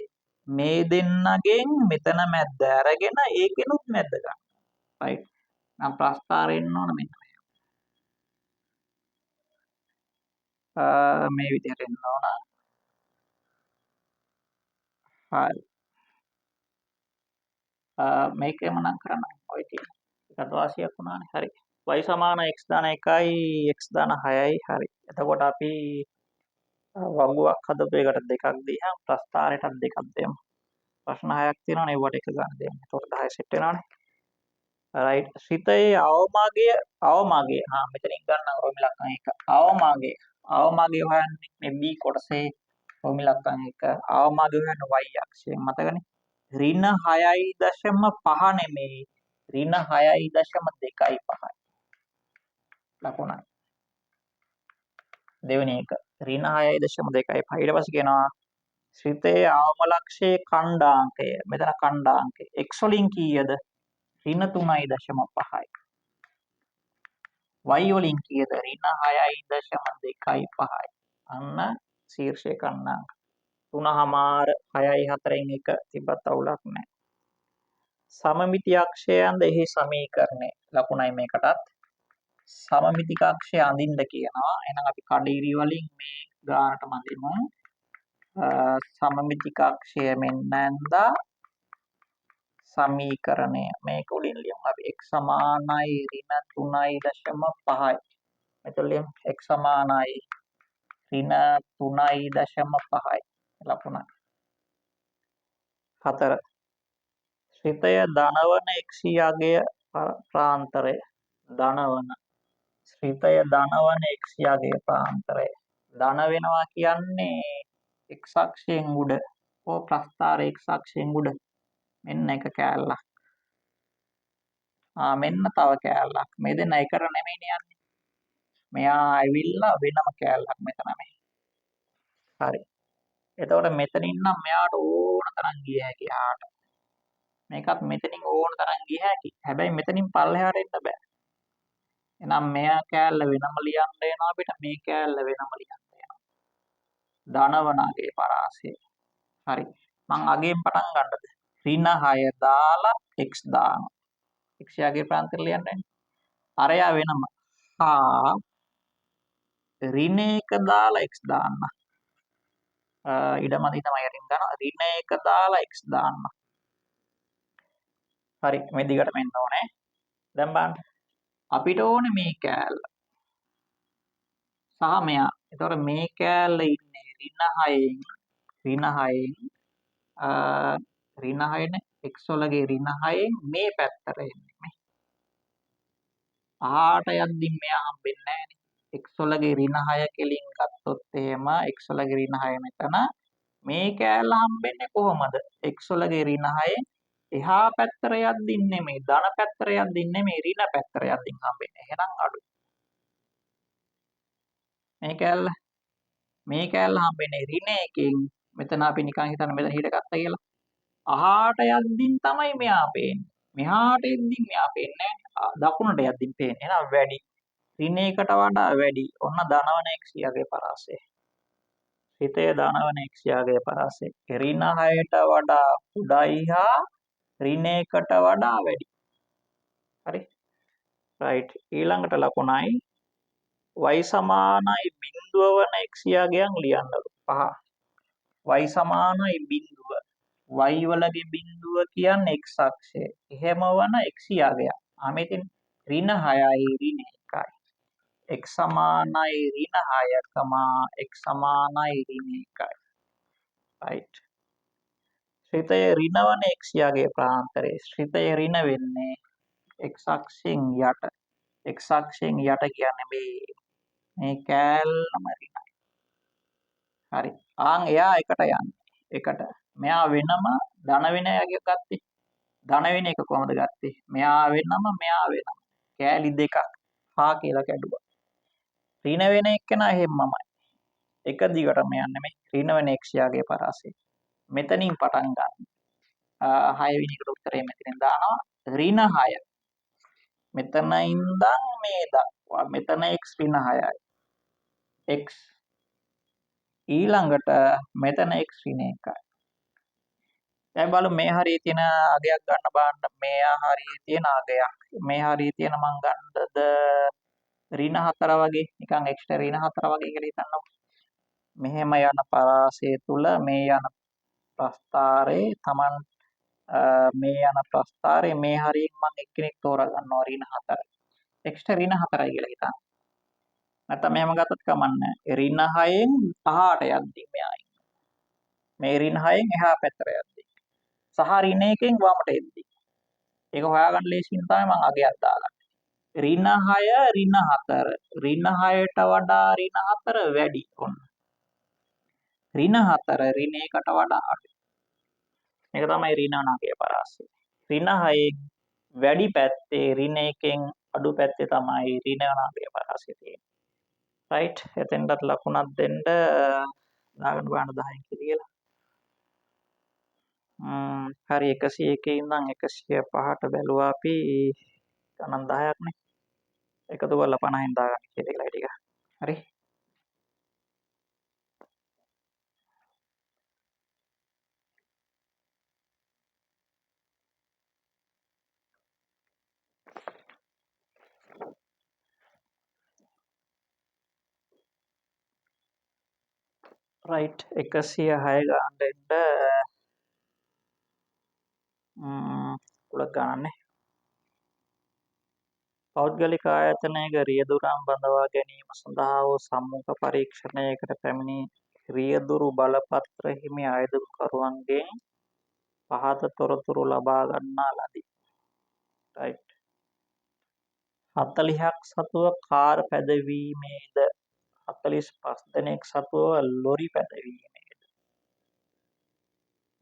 මේ දෙන්නගෙන් මෙතන මැද්ද අරගෙන ඒකෙනුත් මැද්ද ගන්න. රයිට්. නම් ප්‍රස්තාරේ එන්න ඕන මෙන්න මේ විදිහට එන්න ඕන. හරි. මේකෙම නම් කරන්න ඔය තියෙන. එකට වාසියක් වුණානේ. හරි. y සමාන x දාන 1යි x දාන 6යි. හරි. එතකොට අපි වගුවක් හදපු එකට දෙකක් දීහම ප්‍රස්තාරයටත් දෙකක් දෙමු. ප්‍රශ්න 6ක් තියෙනවනේ ඒවට එක ගන්න දෙමු. එතකොට 10 සෙට් වෙනවනේ. රයිට්. ශ්‍රිතයේ අවමාගය මෙතනින් ගන්න රෝම ලක්ෂණ එක. අවමාගය හොයන්නේ මේ b කොටසේ භූමි ඉලක්කම් 1 අවමග ගන්න y අක්ෂයෙන් මතකනේ. ඍණ 6.5 නෙමෙයි ඍණ 6.25 ලකුණයි. දෙවෙනි එක ඍණ 6.25 ඊට පස්සේ කියනවා ශ්‍රිතයේ අවම ලක්ෂයේ ඛණ්ඩාංකය. මෙතන ඛණ්ඩාංකය x වලින් කීයද? ඍණ 3.5යි. y වලින් කීයද? ඍණ 6.25යි. අන්න ශීර්ෂයේ ඛණ්ඩාංක 3මාර 6යි 4න් 1 තිබ්බත් අවුලක් නැහැ. සමමිති අක්ෂයන්ද එහි සමීකරණය ලකුණයි මේකටත්. සමමිතික අක්ෂය අඳින්න කියනවා. එහෙනම් අපි කඩිරි වලින් මේ ගානට මදිමු. සමමිතික අක්ෂය මෙන්න ඇඳා සමීකරණය මේක උඩින් ලියමු අපි x සමානයි ඍණ 3.5යි. මෙතන ලියමු x සමානයි ඍණ 3.5යි ලකුණයි. 4 ශ්‍රිතය ධනවන x යගය ප්‍රාන්තරය ධනවන ශ්‍රිතය ධනවන x යගය ප්‍රාන්තරය ධන වෙනවා කියන්නේ x අක්ෂයෙන් උඩ ඕ ප්‍රස්ථාර x අක්ෂයෙන් උඩ මෙන්න එක කෑල්ලක්. මෙන්න තව කෑල්ලක්. මේ දෙන්න එකට නෙමෙයි යන්නේ. මෙයා ඇවිල්ලා වෙනම කෑල්ලක් මෙතන මේ. හරි. එතකොට මෙතනින් නම් මෙයාට ඕන තරම් ගිය හැකි ආට. මේකත් මෙතනින් ඕන තරම් ගිය හැකි. හැබැයි මෙතනින් පල්ලෙහාට එන්න බෑ. එහෙනම් මෙයා කෑල්ල වෙනම ලියන්න වෙනවා අපිට මේ කෑල්ල වෙනම ලියන්න වෙනවා. ධනවන අගේ පරාසය. හරි. මං අගෙන් පටන් ගන්නද? ඍණ 6 දාලා x දානවා. x යගේ ප්‍රාන්තර ලියන්නේ. අරයා වෙනම හා ඍණ 1 දාලා x දාන්න. ඉඩමදි තමයි යටින් දානවා. ඍණ 1 දාලා x දාන්න. හරි මේ දිගට මෙන්න ඕනේ. දැන් බලන්න. අපිට ඕනේ මේ කෑල්ල. සහ මෙයා. එතකොට මේ කෑල්ල ඉන්නේ ඍණ 6න් ඍණ 6නේ x වලගේ ඍණ 6න් මේ පැත්තට එන්නේ මේ. පහාට යද්දි මෙයා හම්බෙන්නේ නැහැ නේ. x වලගේ ඍණ 6 කෙලින් ගත්තොත් එහෙම x වලගේ ඍණ 6 මෙතන මේ කෑල්ල හම්බෙන්නේ කොහමද? x වලගේ ඍණ 6 එහා පැත්තට යද්දි නෙමෙයි ධන පැත්තට යද්දි නෙමෙයි ඍණ පැත්තට යද්දි හම්බෙන්නේ. එහෙනම් අඩු. මේ කෑල්ල හම්බෙන්නේ ඍණ 1කින්. මෙතන අපි නිකන් හිතන්න මෙතන හිට ගත්තා කියලා. අහාට යද්දින් තමයි මෙයා පේන්නේ. මෙහාට එද්දින් මෙයා පේන්නේ නැහැ. දකුණට යද්දින් පේන්නේ. එහෙනම් වැඩි. ඍණ 1ට වඩා වැඩි. ඔන්න ධනවන x යගේ පරාසය. ශ්‍රිතය ධනවන x යගේ පරාසය. ඍණ 6ට වඩා කුඩායි හා ඍණ 1ට වඩා වැඩි. හරි. රයිට්. ඊළඟට ලකුණයි y සමානයි බිඳුව වන x යගයන් ලියන්නලු. 5. y සමානයි බිඳුව. y වලගේ බිඳුව කියන්නේ x අක්ෂය. එහෙම වන x යගයක්. මෙතන ඍණ 6යි ඍණ 1යි. x සමානයි ඍණ 6, x සමානයි ඍණ 1යි. right. ශ්‍රිතය ඍණ වන x යගේ ප්‍රාන්තරේ. ශ්‍රිතය ඍණ වෙන්නේ x අක්ෂයෙන් යට. x අක්ෂයෙන් යට කියන්නේ මේ කෑල්ලම ඍණයි. හරි. එයා එකට යන්නේ. එකට. මෙයා වෙනම ධන වෙන යගයක් ගත්තේ. ධන වෙන එක කොහොමද ගත්තේ? මෙයා වෙනම කෑලි දෙකක් හා කියලා කැඩුවා. ඍණ වෙන එක්කෙනා හැමමයි. එක දිගටම යන්නේ මේ ඍණ වෙන x යගේ පරාසය. මෙතනින් පටන් ගන්න. 6 වෙනි එකට උත්තරේ මෙතනින් දානවා. ඍණ 6. මෙතන ඉඳන් මේ දක්වා. මෙතන x ඍණ 6යි. x ඊළඟට මෙතන x ඍණ 1යි. දැන් බලමු මේ හරියේ තියෙන අගයක් ගන්න බලන්න. මේ හරියේ තියෙන අගයක්. මේ හරියේ තියෙන මං ගන්නද ඍණ 4 වගේ නිකන් x ට ඍණ 4 වගේ කියලා හිතන්නකො. මෙහෙම යන පරාසය තුල මේ යන ප්‍රස්ථාරේ Taman මේ යන ප්‍රස්ථාරේ මේ හරියෙන් මම එක්කෙනෙක් තෝරා ගන්නවා ඍණ 4. x ට ඍණ 4යි කියලා හිතන්න. නැත්නම් මෙහෙම ගත්තත් කමන්නේ. ඍණ 6න් පහාට යද්දී මෙයා ඉන්නේ. මේ ඍණ 6න් එහා පැත්තට යද්දී. සහ ඍණ 1න් වමට එද්දී. ඒක හොයාගන්න ලේසියෙන් තමයි මම අගයක් දාගන්නේ. ඍණ 6 ඍණ 4. ඍණ 6ට වඩා ඍණ 4 වැඩි. ඔන්න. ඍණ 4 ඍණ 1ට වඩා අඩුයි. මේක තමයි ඍණ 9 පරාසය. ඍණ 6න් වැඩි පැත්තේ ඍණ 1න් අඩු පැත්තේ තමයි ඍණ 9 පරාසය තියෙන්නේ. රයිට්. එතෙන්ටත් ලකුණක් දෙන්න දාගන්න බලන්න 10න් කියලා. හරි 101 ඉඳන් 105ට බැලුවා අපි ගණන් 10ක් නේ. එකතු කරලා 50න් දාගන්න කියලා ටික. හරි. රයිට් 106 ගන්න දෙන්න කුලක් ගන්නනේ. පෞද්ගලික ආයතනයක රියදුරන් බඳවා ගැනීම සඳහා වූ සම්මුඛ පරීක්ෂණයකට පැමිණි රියදුරු බලපත්‍ර හිමි අයදුරුකරුවන්ගෙන් පහත තොරතුරු ලබා ගන්නා ලදී. රයිට්. 40ක් සතුව කාර් පැදවීමේද 45 දෙනෙක් සතුව ලොරි පැදවීමේද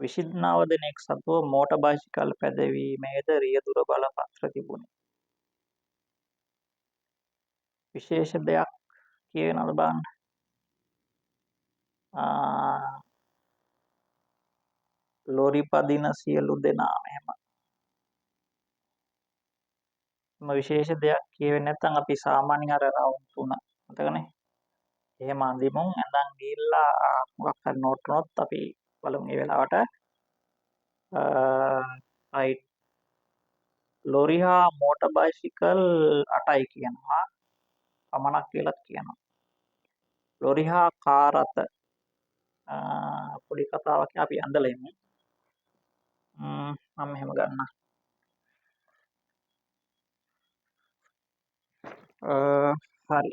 29 දෙනෙක් සතුව මෝටර් බයිසිකල් පැදවීමේද රියදුර බලපත්‍ර තිබුණි. විශේෂ දෙයක් කියනවද බලන්න. ලොරි පදින සියලු දෙනා එහෙම. විශේෂ දෙයක් කියවෙන්නේ නැත්නම් අපි සාමාන්‍ය අර රවුන්ඩ් 3 මතකනේ. එහෙම අඳිමු. ඇඳන් ගිහිල්ලා මොකක් හරි නෝට් වුණොත් අපි බලමු මේ වෙලාවට. රයිට්. ලොරි හා මෝටර් බයිසිකල් 8යි කියනවා. පමණක් කියලාත් කියනවා. ලොරි හා කාර් අත පොඩි කතාවක් අපි ඇඳලා ඉමු. මම මෙහෙම ගන්නම්. හරි.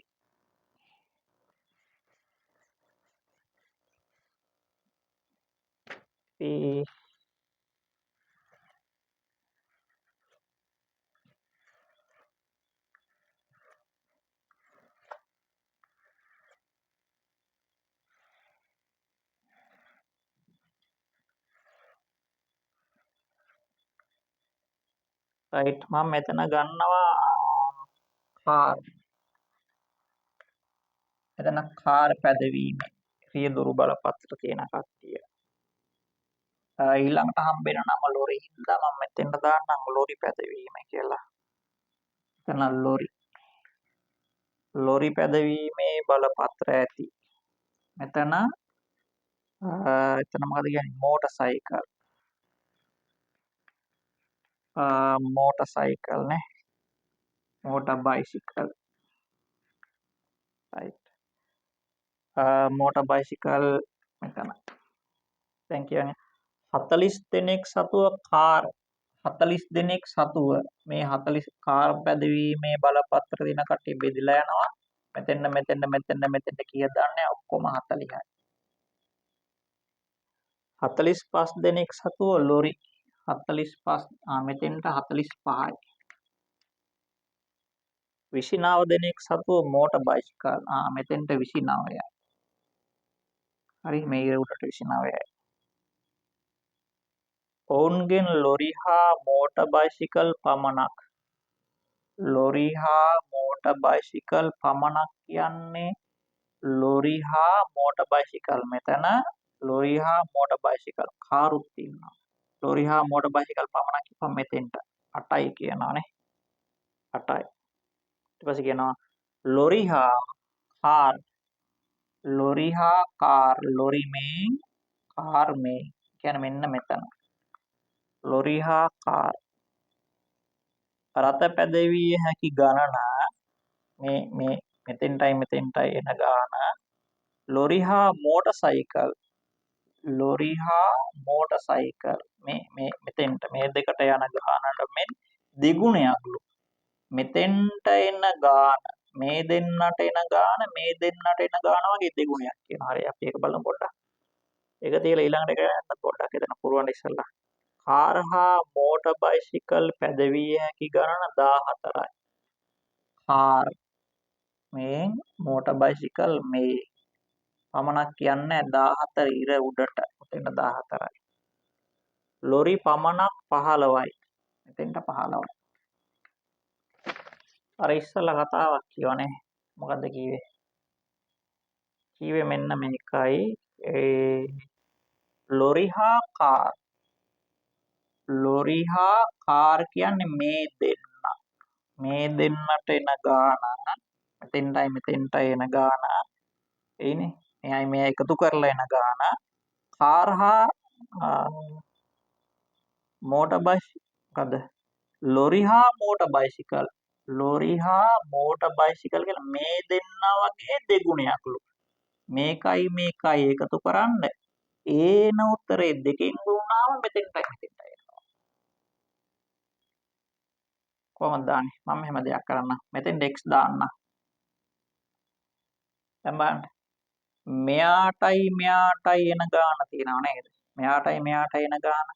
රයිට් මම මෙතන ගන්නවා කාර්. එතන කාර් පැදවීම රියදුරු බලපත්‍ර තියෙන කට්ටිය. ඊළඟට හම්බෙන නම ලොරි හින්දා මම මෙතෙන්ට දාන්නම් ලොරි පැදවීම කියලා. එතන ලොරි පැදවීමේ බලපත්‍ර ඇති. මෙතන මොකද කියන්නේ මෝටර් සයිකල් නේ. Motor bicycle. Right. Motor bicycle මෙතන. දැන් කියන්නේ 40 දෙනෙක් සතුව කාර් 40 දෙනෙක් සතුව මේ 40 කාර් පැදවීමේ බලපත්‍ර දින කට්ටිය බෙදලා යනවා. මෙතෙන්ට කීයද දන්නේ ඔක්කොම 40යි. 45 දෙනෙක් සතුව ලොරි 45 මෙතෙන්ට 45යි. 29 දෙනෙක් සතුව මෝටර් බයිසිකල් මෙතෙන්ට 29යි. හරි මේ උඩට 29යි. ඔවුන්ගෙන් ලොරි හා මෝටර් බයිසිකල් පමණක්. ලොරි හා මෝටර් බයිසිකල් පමණක් කියන්නේ ලොරි හා මෝටර් බයිසිකල් මෙතන ලොරි හා මෝටර් බයිසිකල් කාරුත් තියෙනවා. ලොරි හා මෝටර් බයිසිකල් පමණක් කිව්වම මෙතෙන්ට 8යි කියනවානේ. 8යි. ඊට පස්සේ කියනවා ලොරි හා කාර් ලොරි මේ කාර් මේ කියන්නේ මෙන්න මෙතන. ලොරි හා කාර් රථ පැදවිය හැකි ගණන මේ මෙතෙන්ටයි එන ගාන ලොරි හා මෝටර් සයිකල් මේ මෙතෙන්ට මේ දෙකට යන ගානට මෙන් දෙගුණයක්ලු. මෙතෙන්ට එන ගාන මේ දෙන්නට එන ගාන වගේ දෙගුණයක් කියනවා. හරි අපි ඒක බලමු පොඩ්ඩක්. ඒක තියලා ඊළඟට එක පොඩ්ඩක් එතන පුරවන්න ඉස්සෙල්ලා. කාර් හා මෝටර් බයිසිකල් පැදවිය හැකි ගණන 14යි. කාර් මේ මෝටර් බයිසිකල් මේ පමණක් කියන්නේ 14 ඉර උඩට. මෙතෙන්ට 14යි. ලොරි පමණක් 15යි. මෙතෙන්ට 15යි. අර ඉස්සලා කතාවක් කියවනේ. මොකද්ද කිව්වේ? කිව්වේ මෙන්න මේකයි. ඒ ලොරි හා කාර්. ලොරි හා කාර් කියන්නේ මේ දෙන්න. මේ දෙන්නට එන ගාන මෙතෙන්ටයි එන ගාන. එයිනේ. මෙයයි මෙය එකතු කරලා එන ගාන. කාර් හා මෝටර් මොකද? ලොරි හා මෝටර් බයිසිකල්. ලොරි හා මෝටර් බයිසිකල් කියලා මේ දෙන්නා වගේ දෙගුණයක්ලු. මේකයි එකතු කරන්න ඒන උත්තරේ දෙකෙන් ගුණාම මෙතෙන්ටයි එනවා. කොහොමද දාන්නේ? මම මෙහෙම දෙයක් කරන්න. මෙතෙන්ට x දාන්න. දැන් බලන්න. මෙයාටයි එන ගාන තියෙනව නේද? මෙයාටයි එන ගාන.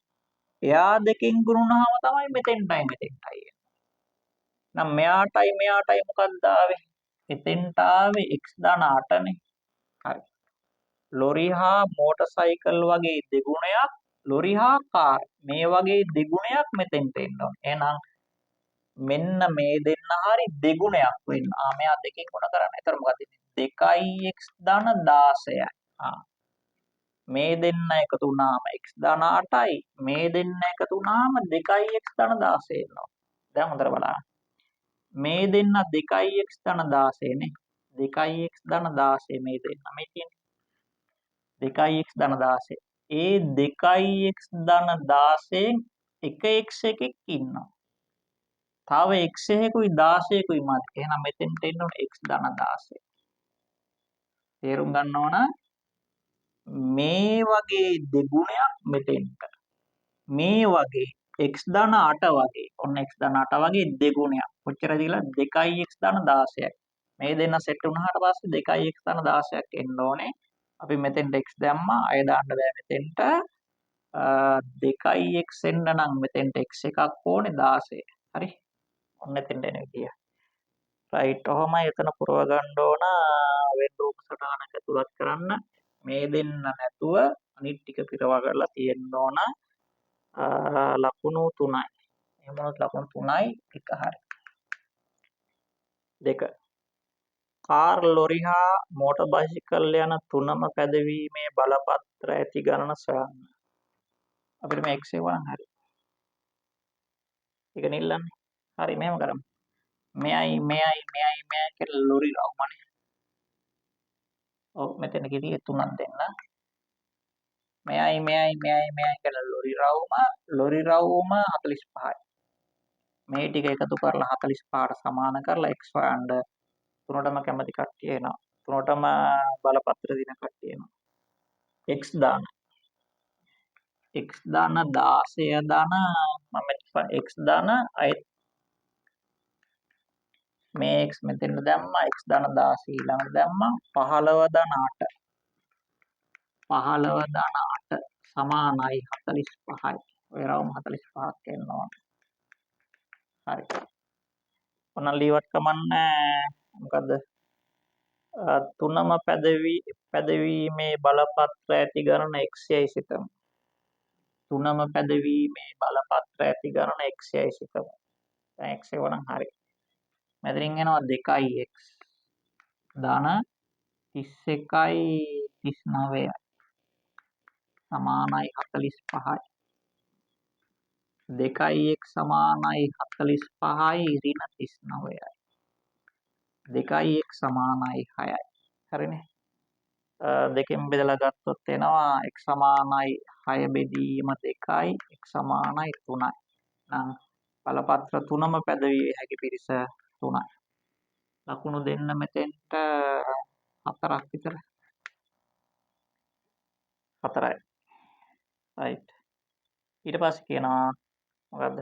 එයා දෙකෙන් ගුණාම තමයි මෙතෙන්ටයි එන්නේ. නම් මෙයාටයි මොකක්ද ආවේ? එතෙන්ට ආවේ x දාන 8නේ. හරි. ලොරි හා මෝටර් සයිකල් වගේ දෙගුණයක් ලොරි හා කාර් මේ වගේ දෙගුණයක් මෙතෙන්ට එන්න ඕනේ. එහෙනම් මෙන්න මේ දෙන්න හරි දෙගුණයක් වෙන්න. මෙයා දෙකෙන් ගුණ කරන්න. ඒතර මොකද ඉන්නේ? 2x ධන 16යි. මේ දෙන්න එකතු වුණාම x ධන 8යි. මේ දෙන්න එකතු වුණාම 2x ධන 16 එනවා. දැන් හොඳට බලන්න. මේ දෙන්න 2x ධන 16 නේ. 2x ධන 16 මේ දෙන්න. මේ තියෙන්නේ 2x ධන 16. ඒ 2x ධන 16න් එක x එකෙක් ඉන්නවා. තව x එකකුයි 16කුයි මත. එහෙනම් මෙතෙන්ට එන්න ඕනේ x ධන 16. තේරුම් ගන්න ඕන මේ වගේ දෙගුණයක් මෙතෙන්ට. මේ වගේ x ධන 8 වගේ. ඔන්න x ධන 8 වගේ දෙගුණයක්. කොච්චරද කියලා 2x ධන 16යි. මේ දෙන්න සෙට් වුණාට පස්සේ 2x ධන 16ක් එන්න ඕනේ. අපි මෙතෙන්ට x දැම්මා. අය දාන්න බෑ මෙතෙන්ට. 2x එන්න නම් මෙතෙන්ට x එකක් ඕනේ 16. හරි. ඔන්න එතෙන්ට එන විදිය. රයිට්. ඔහොමයි එතන පුරව ගන්න ඕන වෙන් රූප සටහනක ඇතුළත් කරන්න. මේ දෙන්න නැතුව අනිත් ටික පිරවා කරලා තියෙන්න ඕන. ලකුණු 3යි. එහෙම වුණොත් ලකුණු 3යි එක හරි. 2. කාර් ලොරි හා මෝටර් බයිසිකල් යන තුනම පැදවීමේ බලපත්‍ර ඇති ගණන සොයන්න. අපිට මේ x එක වරන් හරි. ඒක නිල්ලන්නේ. හරි මෙහෙම කරමු. මෙයයි කියලා ලොරි රවුමනේ. ඔව් මෙතන ගිහින් තුනක් දෙන්න. මෙයයි කියලා ලොරි රවුම 45යි. මේ ටික එකතු කරලා 45ට සමාන කරලා x හොයන්න තුනටම කැමති කට්ටිය එනවා. තුනටම බලපත්‍ර දින කට්ටිය එනවා. x දාන 16 දාන මම x දාන අයත් මේ x මෙතෙන්ට දැම්මා x දාන 16 ඊළඟට දැම්මා 15 දාන 8 15 දාන 8 සමානයි 45යි. ඔය රවුම 45ක් එනවා. හරි. ඔන්න ලීවත් කමන්නේ මොකද්ද? තුනම පැදවීමේ බලපත්‍ර ඇති ගණන x යයි සිතමු. තුනම පැදවීමේ බලපත්‍ර ඇති ගණන x යයි සිතමු. දැන් x එක නම් හරි. මෙතනින් එනවා 2x ධන 31යි 39යි සමානයි 45යි. 2x සමානයි 45යි ඍණ 39යි. 2x සමානයි 6යි. හරිනේ. දෙකෙන් බෙදලා ගත්තොත් එනවා x සමානයි 6 බෙදීම 2යි x සමානයි 3යි. නම් බලපත්‍ර තුනම පැදවිය හැකි පිරිස 3යි. ලකුණු දෙන්න මෙතෙන්ට 4ක් විතර. 4යි. රයිට්. ඊට පස්සේ කියනවා මොකද්ද?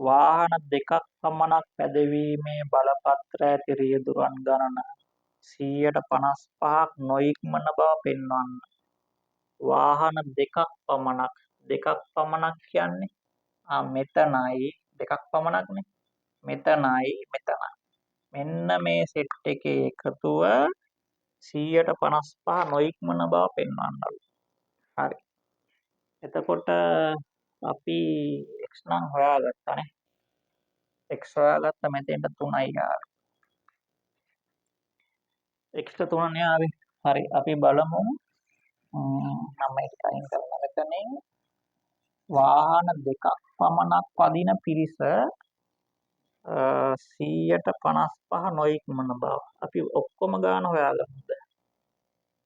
වාහන දෙකක් පමණක් පැදවීමේ බලපත්‍ර ඇති රියදුරන් ගණන 155ක් නොඉක්මන බව පෙන්වන්න. වාහන දෙකක් පමණක් කියන්නේ මෙතනයි දෙකක් පමණක්නේ. මෙතනයි. මෙන්න මේ සෙට් එකේ එකතුව 155 නොඉක්මන බව පෙන්වන්නලු. හරි. එතකොට අපි x නම් හොයාගත්තානේ. x හොයාගත්ත මෙතෙන්ට 3යි ආවේ. x ට 3 නේ ආවේ. හරි. අපි බලමු මම ඒක අයින් කරනවා මෙතනින්. වාහන දෙකක් පමණක් පදින පිරිස 155 නොඉක්මන බව. අපි ඔක්කොම ගාන හොයාගමුද?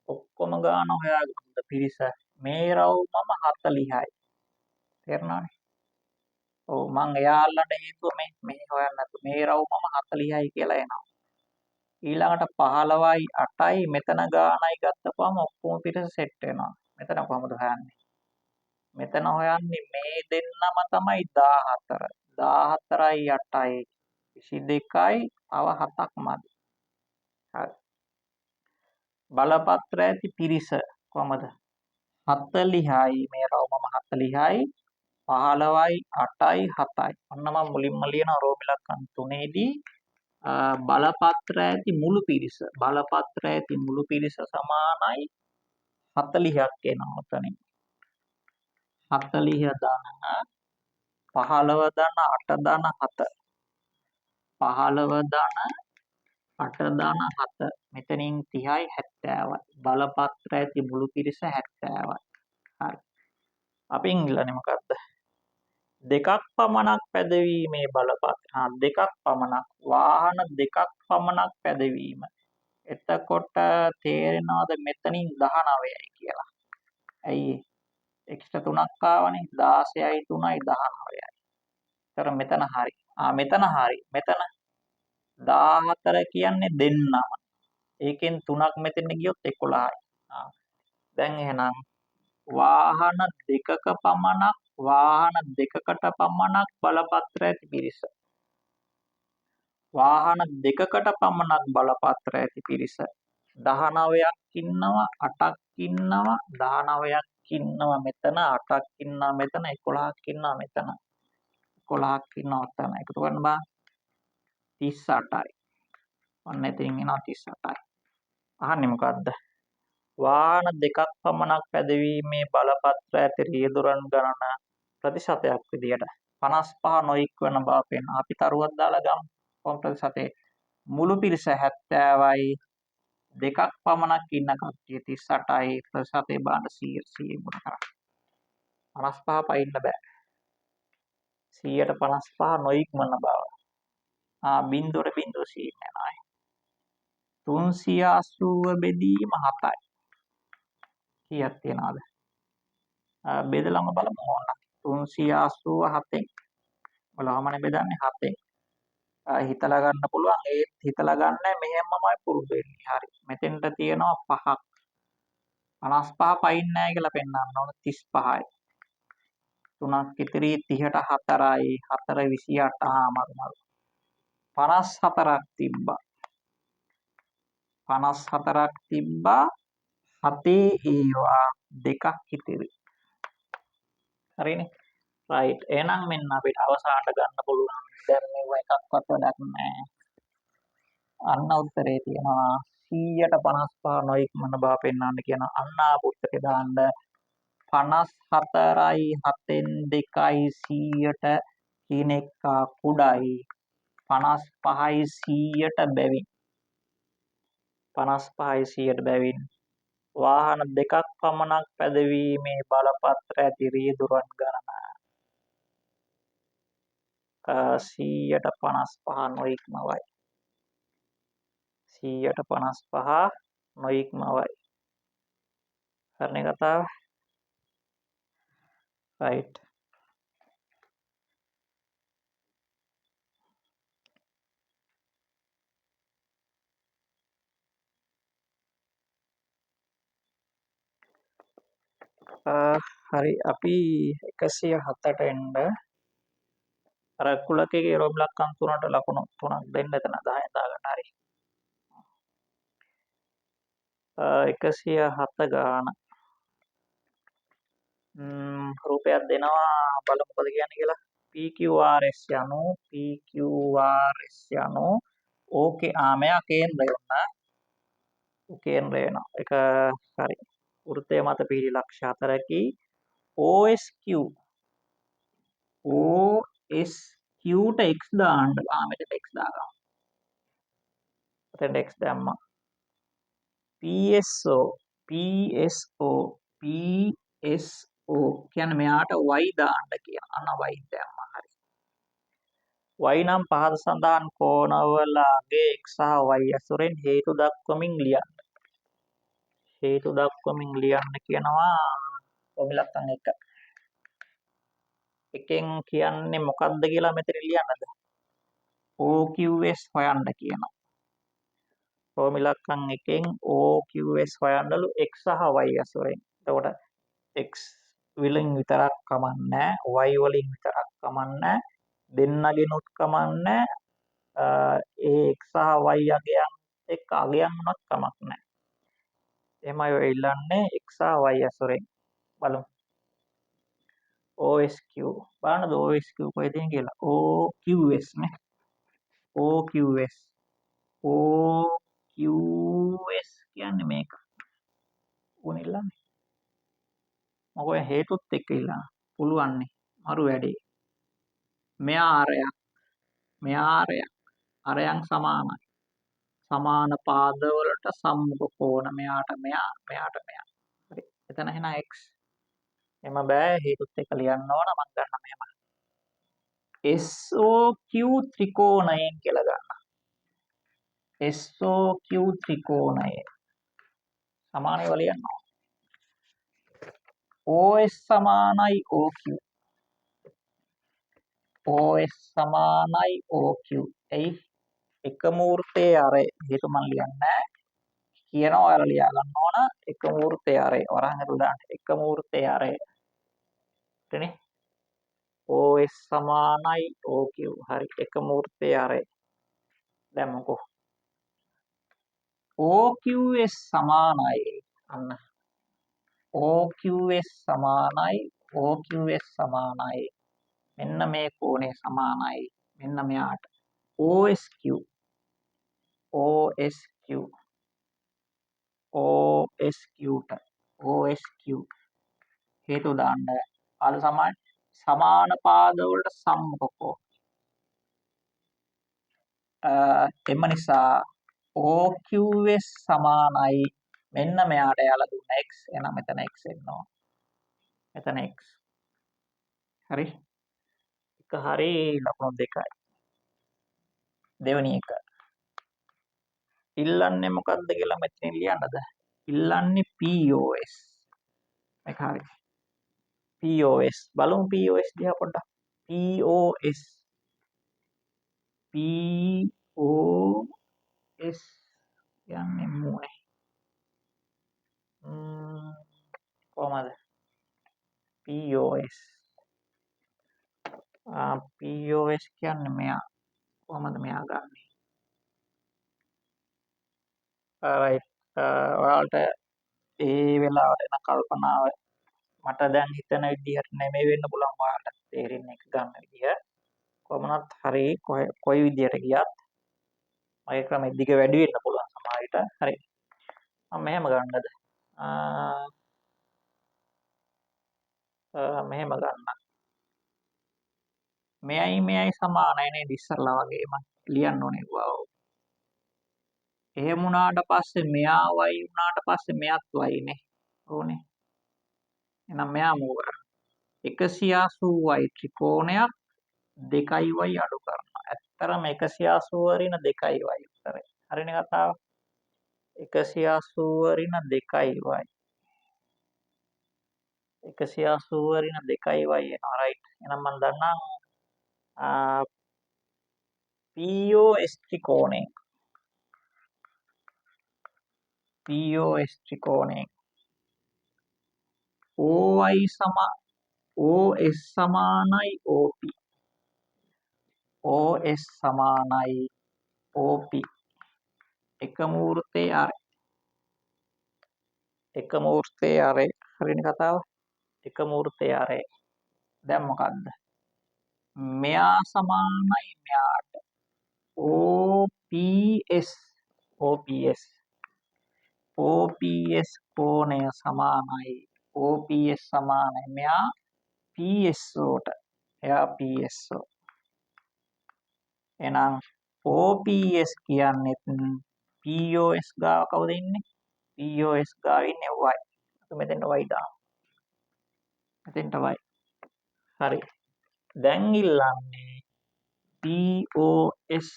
ඔක්කොම ගාන හොයාගමුද පිරිස? මේ රවුමම 40යි. තේරුණානේ? ඔව් මං එයාලට හේතුව මේ හොයන්න නැතු. මේ රවුමම 40යි කියලා එනවා. ඊළඟට 15යි 8යි මෙතන ගානයි ගත්තපුවම ඔක්කොම පිරිස සෙට් වෙනවා. මෙතන කොහොමද හොයන්නේ? මෙතන හොයන්නේ මේ දෙන්නම තමයි 14. 14යි 8යි 22යි තව 7ක් මදි. හරි. බලපත්‍ර ඇති පිරිස කොහමද? 40යි මේ රවුමම 40යි 15යි 8යි 7යි. ඔන්න මම මුලින්ම ලියන රෝම ඉලක්කම් 3ේදී බලපත්‍ර ඇති මුළු පිරිස. බලපත්‍ර ඇති මුළු පිරිස සමානයි 40ක් එනවා උතනින්. 40 ධන 15 ධන 8 ධන 7. 15 ධන 8 ධන 7. මෙතනින් 30යි 70යි. බලපත්‍ර ඇති මුළු පිරිස 70යි. හරි. අපින් ඉල්ලන්නේ මොකද්ද? දෙකක් පමණක් පැදවීමේ බලපත්‍ර. දෙකක් පමණක් වාහන දෙකක් පමණක් පැදවීම. එතකොට තේරෙනවද මෙතනින් 19යි කියලා? ඇයි x 3ක් ආවනේ 16යි 3යි 19යි. ඒතර මෙතන හරි. මෙතන හරි. මෙතන 14 කියන්නේ දෙන්නම. ඒකෙන් 3ක් මෙතෙන් ගියොත් 11යි. දැන් එහෙනම් වාහන දෙකකට පමණක් බලපත්‍ර ඇති පිරිස. වාහන දෙකකට පමණක් බලපත්‍ර ඇති පිරිස 19ක් ඉන්නවා 8ක් ඉන්නවා 19ක් ඉන්නවා මෙතන 8ක් ඉන්නවා මෙතන 11ක් ඉන්නවා මෙතන 11ක් ඉන්නවා මෙතන එකතු කරන්න බා 38යි. ඔන්න එතනින් එනවා 38යි. අහන්නේ මොකද්ද? වාහන දෙකක් පමණක් පැදවීමේ බලපත්‍ර ඇති රියදුරන් ගණන ප්‍රතිශතයක් විදියට 55 නොඉක්වන බව පෙන්න. අපි තරුවක් දාලා ගමු. කොහොම ප්‍රතිශතේ? මුළු පිරිස 70යි දෙකක් පමණක් ඉන්න කට්ටිය 38යි ප්‍රතිශතේ බලන්න 100 ගුණ කරා. 55 පයින්න බෑ. 155 නොඉක්මන බව. බින්දුවට බින්දුව සීන් යනවා. 380 බෙදීම 7යි. කීයක් තියනවද? බෙදලම බලමු ඕන. 387න් බලවමනේ බෙදන්නේ 7න්. හිතලා ගන්න පුළුවන්. ඒත් හිතලා ගන්න මෙහෙමමයි පුරුදු වෙන්නේ. හරි. මෙතෙන්ට තියෙනවා 5ක්. 55 පයින් නැහැ කියලා පෙන්නන්න ඕන 35යි. 3ක් ඉතිරි 30ට 4යි 4 28 මරු 54ක් තිබ්බා. 54ක් තිබ්බා 7 ඒවා දෙකක් ඉතිරි. හරිනේ. රයිට්. එහෙනම් මෙන්න අපිට අවසානට ගන්න පුළුවන්. දැන් මේව එකක්වත් වැඩක් නැහැ. අන්න උත්තරේ තියෙනවා 155 නොඉක්මන බව පෙන්වන්න කියන අන්න ආපු උත්තරේ දාන්න 54යි 7න් 2යි 100ට කියන එක කුඩායි 55යි 100ට බැවින් 55යි 100ට බැවින් වාහන දෙකක් පමණක් පැදවීමේ බලපත්‍ර ඇති රියදුරන් ගණන 155 නොඉක්මවයි. 155 නොඉක්මවයි. හරිනේ කතාව. රයිට්. හරි අපි 107ට එන්න අර කුලකයේ රෝම ඉලක්කම් 3ට ලකුණු 3ක් දෙන්න එතන 10 දාගන්න හරි 107 ගාන රූපයක් දෙනවා බලමු මොකද කියන්නේ කියලා PQRS යනු ඕකේ මෙයා කේන්ද්‍රය වුණා කේන්ද්‍රය වෙනවා. ඒක හරි. වෘත්තය මත පිහිටි ලක්ෂ 4කි OSQ OSQ ට x දාන්න. මෙතන x දාගමු. එතෙන් x දැම්මා. PSO කියන්නේ මෙයාට y දාන්න කියන. අන්න y දැම්මා. හරි. y නම් පහත සඳහන් කෝණවලගේ x සහ y ඇසුරෙන් හේතු දක්වමින් ලියන්න. හේතු දක්වමින් ලියන්න කියනවා ඔමිලක්කම් 1. එකෙන් කියන්නේ මොකක්ද කියලා මෙතන ලියන්නද? OQS හොයන්න කියනවා. ඔමිලක්කම් 1න් OQS හොයන්නලු x සහ y ඇසුරෙන්. එතකොට x වලින් විතරක් කමන්නේ, y වලින් විතරක් කමන්නේ, දෙන්නගෙනුත් කමන්නේ, ඒ x සහ y අගයන් එක්ක අගයන් උනත් කමක් නැහැ. එහෙමයි ඔය ඉල්ලන්නේ x සහ y ඇසුරෙන්. බලමු. OSQ බලන්නද OSQ කොහෙද කියලා. OQS නේ. OQS කියන්නේ මේක. ඕන ඉල්ලන්නේ. මොකද හේතුත් එක්ක ඉල්ලන්න. පුළුවන් නේ. මරු වැඩේ. මෙයා අරයක්. අරයන් සමානයි. සමාන පාදවලට සම්මුඛ කෝණ මෙයාට මෙයාට. හරි. එතන එහෙනම් x. එම බෑ හේතුත් එක්ක ලියන්න ඕන. මම ගන්න මෙහෙම. SOQ ත්‍රිකෝණයෙන් කියලා ගන්න. SOQ ත්‍රිකෝණය සමානව ලියන්න. OS සමානයි OQ. OS සමානයි OQ. එයි එක මූර්තයේ අරය. හේතු මම ලියන්නේ කියනවා ඔයාලා ලියා ගන්න ඕන. එක මූර්තයේ අරය. වරහන් ඇතුළ දාන්න. එක මූර්තයේ අරය. හරිනේ. OS සමානයි OQ. හරි. එක මූර්තයේ අරය. දැන් මොකෝ OQS සමානයි. අන්න OQS සමානයි. මෙන්න මේ කෝණය සමානයි. මෙන්න මෙයාට. OSQ හේතු දාන්න. පාද සමාන පාද වලට සම්මුඛ කෝණ. එම නිසා OQS සමානයි. මෙන්න මෙයාට යාලා දුන්න x. එහෙනම් මෙතන x එනවා. මෙතන x. හරි. එක හරි ලකුණු දෙකයි. දෙවෙනි එක. ඉල්ලන්නේ මොකද්ද කියලා මෙතන ලියන්නද? ඉල්ලන්නේ POS. මේක හරි. POS බලමු POS දිහා පොඩ්ඩක්. POS කියන්නේ මොනේ? කොහමද? POS කියන්නේ මෙයා. කොහමද මෙයා ගන්නෙ? right. ඔයාලට ඒ වෙලාවට එන කල්පනාව මට දැන් හිතන විදිහට නෙමෙයි වෙන්න පුළුවන්. ඔයාලට තේරෙන එක ගන්න විදිහ. කොහොමවත් හරි කොයි විදිහට ගියත් මගේ ක්‍රමෙ දිග වැඩි වෙන්න පුළුවන් සමහර විට. හරි. මම මෙහෙම ගන්නද? මෙහෙම ගන්න. මෙයයි සමානයි නේද ඉස්සරලා වගේම ලියන්න ඕනේ. වව්. එහෙම වුණාට පස්සේ මෙයා y වුණාට පස්සේ මෙයත් y නේ. ඕනේ. එහෙනම් මෙයා මොකද? 180y ත්‍රිකෝණයක් 2y අඩු කරනවා. ඇත්තරම 180 ඍණ 2y උත්තරේ. හරිනේ කතාව. 180 ඍණ 2y. 180 ඍණ 2y එනවා. right. එහෙනම් මම දන්නම් POS ත්‍රිකෝණය. OS සමානයි OP. OS සමානයි OP. එක මූර්තයේ අරේ. හරිනේ කතාව. එක මූර්තයේ අරේ. දැන් මොකද්ද? මෙයා සමානයි මෙයාට. OPS OPS කෝණය සමානයි OPS සමානයි මෙයා PSO ට එයා PSO එහෙනම් OPS කියන්නේ POS ගාව කවුද ඉන්නේ POS ගාව ඉන්නේ y අපි මෙතෙන්ට y දාමු මෙතෙන්ට y හරි දැන් ඉල්ලන්නේ POS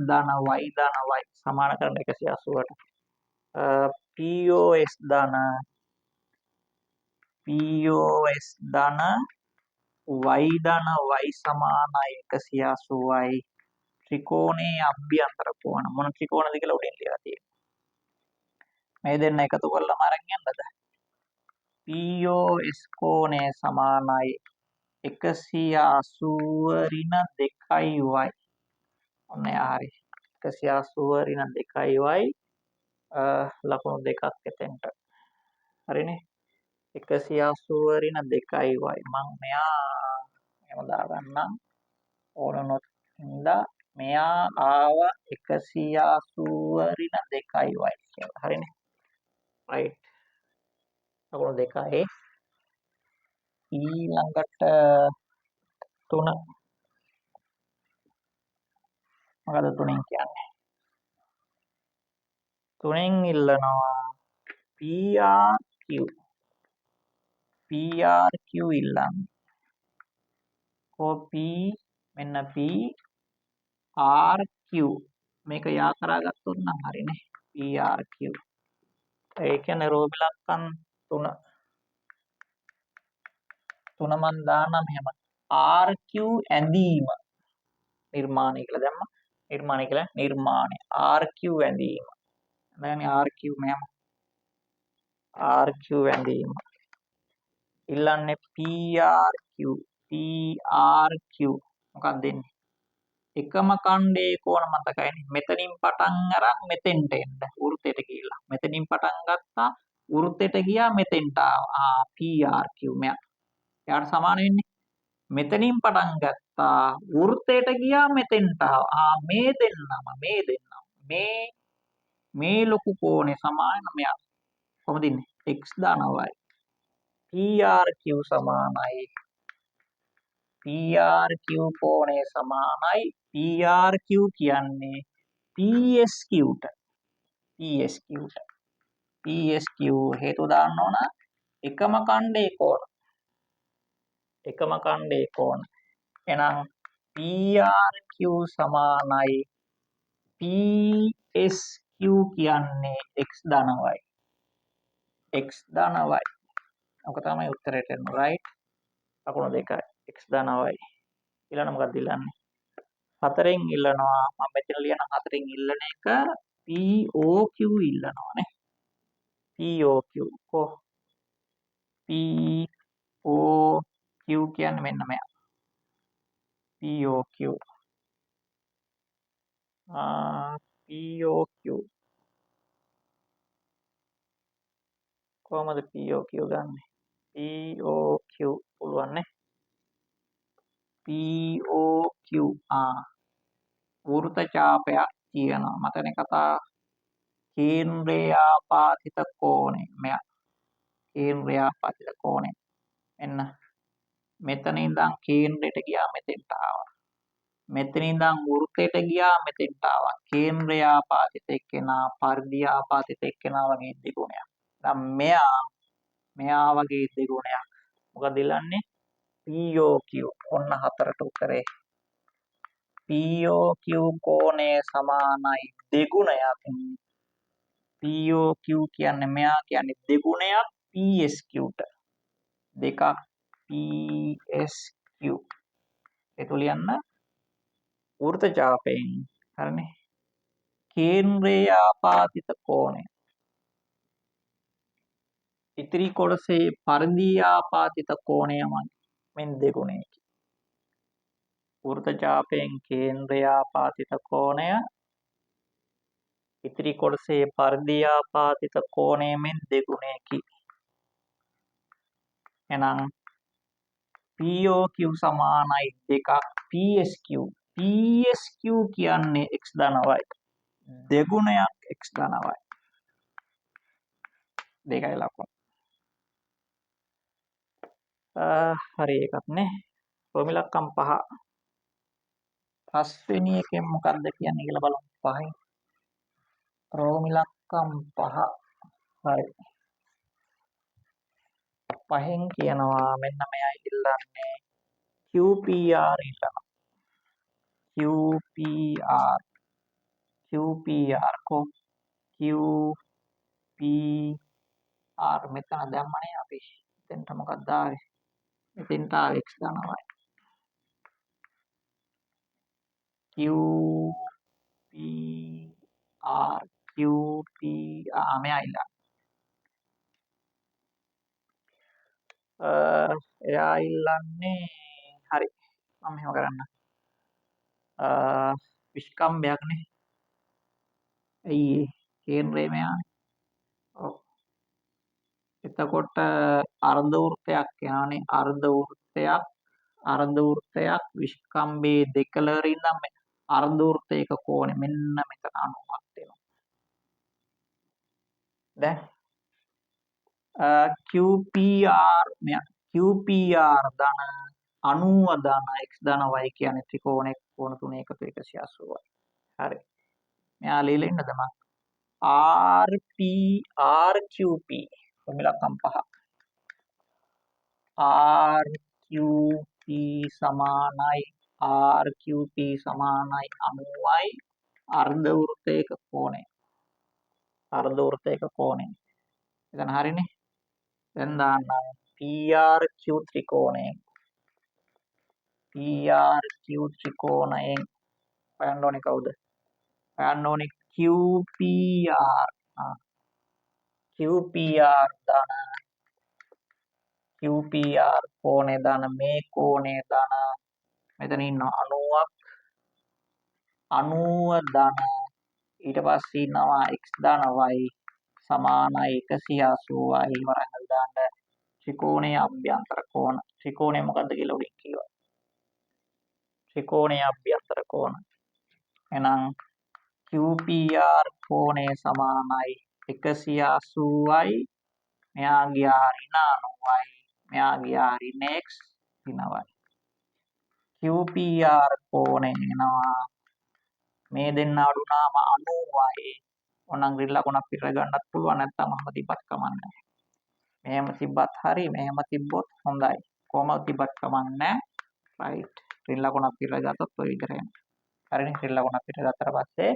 ධන y සමාන කරන 180ට POS ධන y ධන y සමානයි 180යි ත්‍රිකෝණයේ අභ්‍යන්තර කෝණ මොන ත්‍රිකෝණද කියලා උඩින් ලියලා තියෙනවා මේ දෙන්න එකතු කරලාම අරන් යන්නද POS කෝණය සමානයි 180 ඍණ 2y ඔන්න හරි 180 ඍණ 2y ලකුණු දෙකක් එතෙන්ට හරිනේ 180 ඍණ 2y මම මෙයා එහෙම දාගන්නම් ඕනනොත් හින්දා මෙයා ආව 180 ඍණ 2y කියලා හරිනේ රයිට් ලකුණු දෙකයි ඊළඟට 3 මොකද 3න් කියන්නේ 3න් ඉල්ලනවා PRQ ඉල්ලන්නේ කොපි මෙන්න PRQ මේක යා කරගත්තොත් නම් හරිනේ PRQ ඒ කියන්නේ රෝම ඉලක්කම් 3 මන් දාන්නම් එහෙම RQ ඇඳීම නිර්මාණය කියලා දැම්ම නිර්මාණය කියලා නිර්මාණය RQ ඇඳීම නැන්නේ RQ මෙහෙම RQ ඇඳීම ඉල්ලන්නේ PRQ මොකක්ද දෙන්නේ එකම ඛණ්ඩයේ කෝණ මතකයිනේ මෙතනින් පටන් අරන් මෙතෙන්ට එන්න වෘත්තයට ගිහිල්ලා මෙතනින් පටන් ගත්තා වෘත්තයට ගියා මෙතෙන්ට ආවා PRQ මෙයා එයාට සමාන වෙන්නේ මෙතනින් පටන් ගත්තා වෘත්තයට ගියා මෙතෙන්ට ආවා මේ දෙන්නම මේ ලොකු කෝණේ සමාන මෙයා කොහොමද ඉන්නේ x දානවා PRQ සමානයි PRQ කෝණය සමානයි PRQ කියන්නේ PSQ හේතුව දාන්න ඕන එකම ඛණ්ඩයේ කෝණ එහෙනම් PRQ සමානයි PSQ කියන්නේ x ධන y ඔක තමයි උත්තරේට එන්නේ රයිට් ලකුණු දෙකයි x ධන y ඊළඟ මොකක්ද ඉල්ලන්නේ 4න් ඉල්ලනවා මම මෙතන ලියන 4න් ඉල්ලන එක POQ ඉල්ලනවා නේ POQ POQ කියන්නේ මෙන්න මෙයා POQ POQ කොහමද POQ ගන්නෙ POQ පුළුවන් නේ POQ වෘත්ත ඡාපයක් තියෙනවා මතනේ කතා කේන්ද්‍රයේ ආපාතිත කෝණය මෙයා කේන්ද්‍රයේ ආපාතිත කෝණය එන්න මෙතන ඉඳන් කේන්ද්‍රයට ගියා මෙතෙන්ට ආවා මෙතන ඉඳන් වෘත්තයට ගියා මෙතෙන්ට ආවා කේන්ද්‍රයේ ආපාතිත එක්කෙනා පරිධිය ආපාතිත එක්කෙනා වගේ දෙගුණයක් දැන් මෙයා වගේ දෙගුණයක් මොකද ඉල්ලන්නේ POQ ඔන්න 4ට උත්තරේ POQ කෝණය සමානයි දෙගුණයක් POQ කියන්නේ මෙයා කියන්නේ දෙගුණයක් PSQ ට දෙකක් PSQ ඒක ලියන්න වෘත්ත ඡාපයෙන් හරිනේ කේන්ද්‍රයේ ආපාතිත කෝණය ඉතිරි කොටසේ පරිධිය ආපාතිත කෝණයමයි මෙන් දෙගුණයකි වෘත්ත ඡාපයෙන් කේන්ද්‍රයේ ආපාතිත කෝණය ඉතිරි කොටසේ පරිධිය ආපාතිත කෝණය මෙන් දෙගුණයකි එහෙනම් POQ සමානයි දෙකක් PSQ කියන්නේ x ධන y දෙගුණයක් x ධන y. දෙකයි ලකුණු. හරි එකක් නේ. රෝමිලක්කම් 5. පස්වෙනි එකෙන් මොකක්ද කියන්නේ කියලා බලමු. 5න්. රෝමිලක්කම් 5. හරි. 5න් කියනවා මෙන්න මෙයයි ඉල්ලන්නේ QPR ඉල්ලනවා. QPR කො QPR මෙතන දැම්මනේ අපි. එතෙන්ට මොකක්ද ආවේ? එතෙන්ට ආවේ x ධන y. QPR මෙයා ඉල්ලන්නේ. එයා ඉල්ලන්නේ හරි මම මෙහෙම කරන්න විස්කම්බයක් නේ ඇයි කේන්ද්‍රය මෙයානේ ඔව් එතකොට අර්ධ වෘත්තයක් යනනේ අර්ධ වෘත්තයක් විස්කම්බේ දෙකලරින් නම් අර්ධ වෘත්තයක කෝණය මෙන්න මෙතන 90ක් වෙනවා දැන් QPR ධන 90 ධන x ධන y කියන්නේ ත්‍රිකෝණයක කෝණ තුන එකතු 180යි. හරි. මෙයා ලියලා ඉන්නද මං? RQP රෝමිලක්කම් 5. RQP සමානයි 90යි අර්ධ වෘත්තයක කෝණය. එතන හරිනේ. දැන් දාන්න PRQ ත්‍රිකෝණයෙන් හොයන්න ඕනේ කවුද? හොයන්න ඕනේ QPR. QPR කෝණය දාන මේ කෝණය දාන මෙතන ඉන්නවා 90ක් 90 ධන ඊට පස්සේ ඉන්නවා x ධන y සමානයි 180යි වරහල් දාන්න ත්‍රිකෝණයේ අභ්‍යන්තර කෝණ ත්‍රිකෝණය මොකද්ද කියලා උඩින් කියවා ත්‍රිකෝණයේ අභ්‍යන්තර කෝණ එහෙනම් QPR කෝණය සමානයි 180යි මෙයා ගියා ඍණ 90යි මෙයා ගියා ඍණ x ඍණ y QPR කෝණය එනවා මේ දෙන්න අඩු නාම 90යි ඕනනම් ඍණ ලකුණක් පිට ගන්නත් පුළුවන් නැත්නම් මම තිබ්බත් කමක් නැහැ මෙහෙම තිබ්බත් හරි මෙහෙම තිබ්බොත් හොඳයි කොහමද තිබ්බත් කමක් නැහැ රයිට් ඍණ ලකුණක් පිට ගත්තොත් ඔය විදිහට එනවා හරිනේ ඍණ ලකුණක් පිට ගත්තට පස්සේ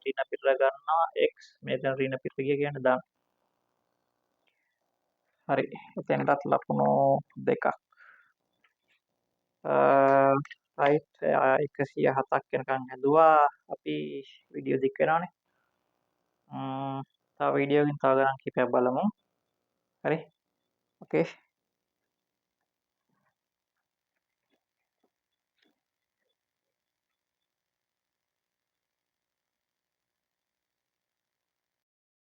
ඍණ පිට ගන්නවා x මෙතන ඍණ පිට ගිය කියන්නේ දාන්න හරි එතනටත් ලකුණු දෙකක් රයිට් 107ක් වෙනකන් හැදුවා අපි වීඩියෝ දික් වෙනවානේ තව වීඩියෝ එකකින් තව ගණන් කිහිපයක් බලමු හරි ඕකේ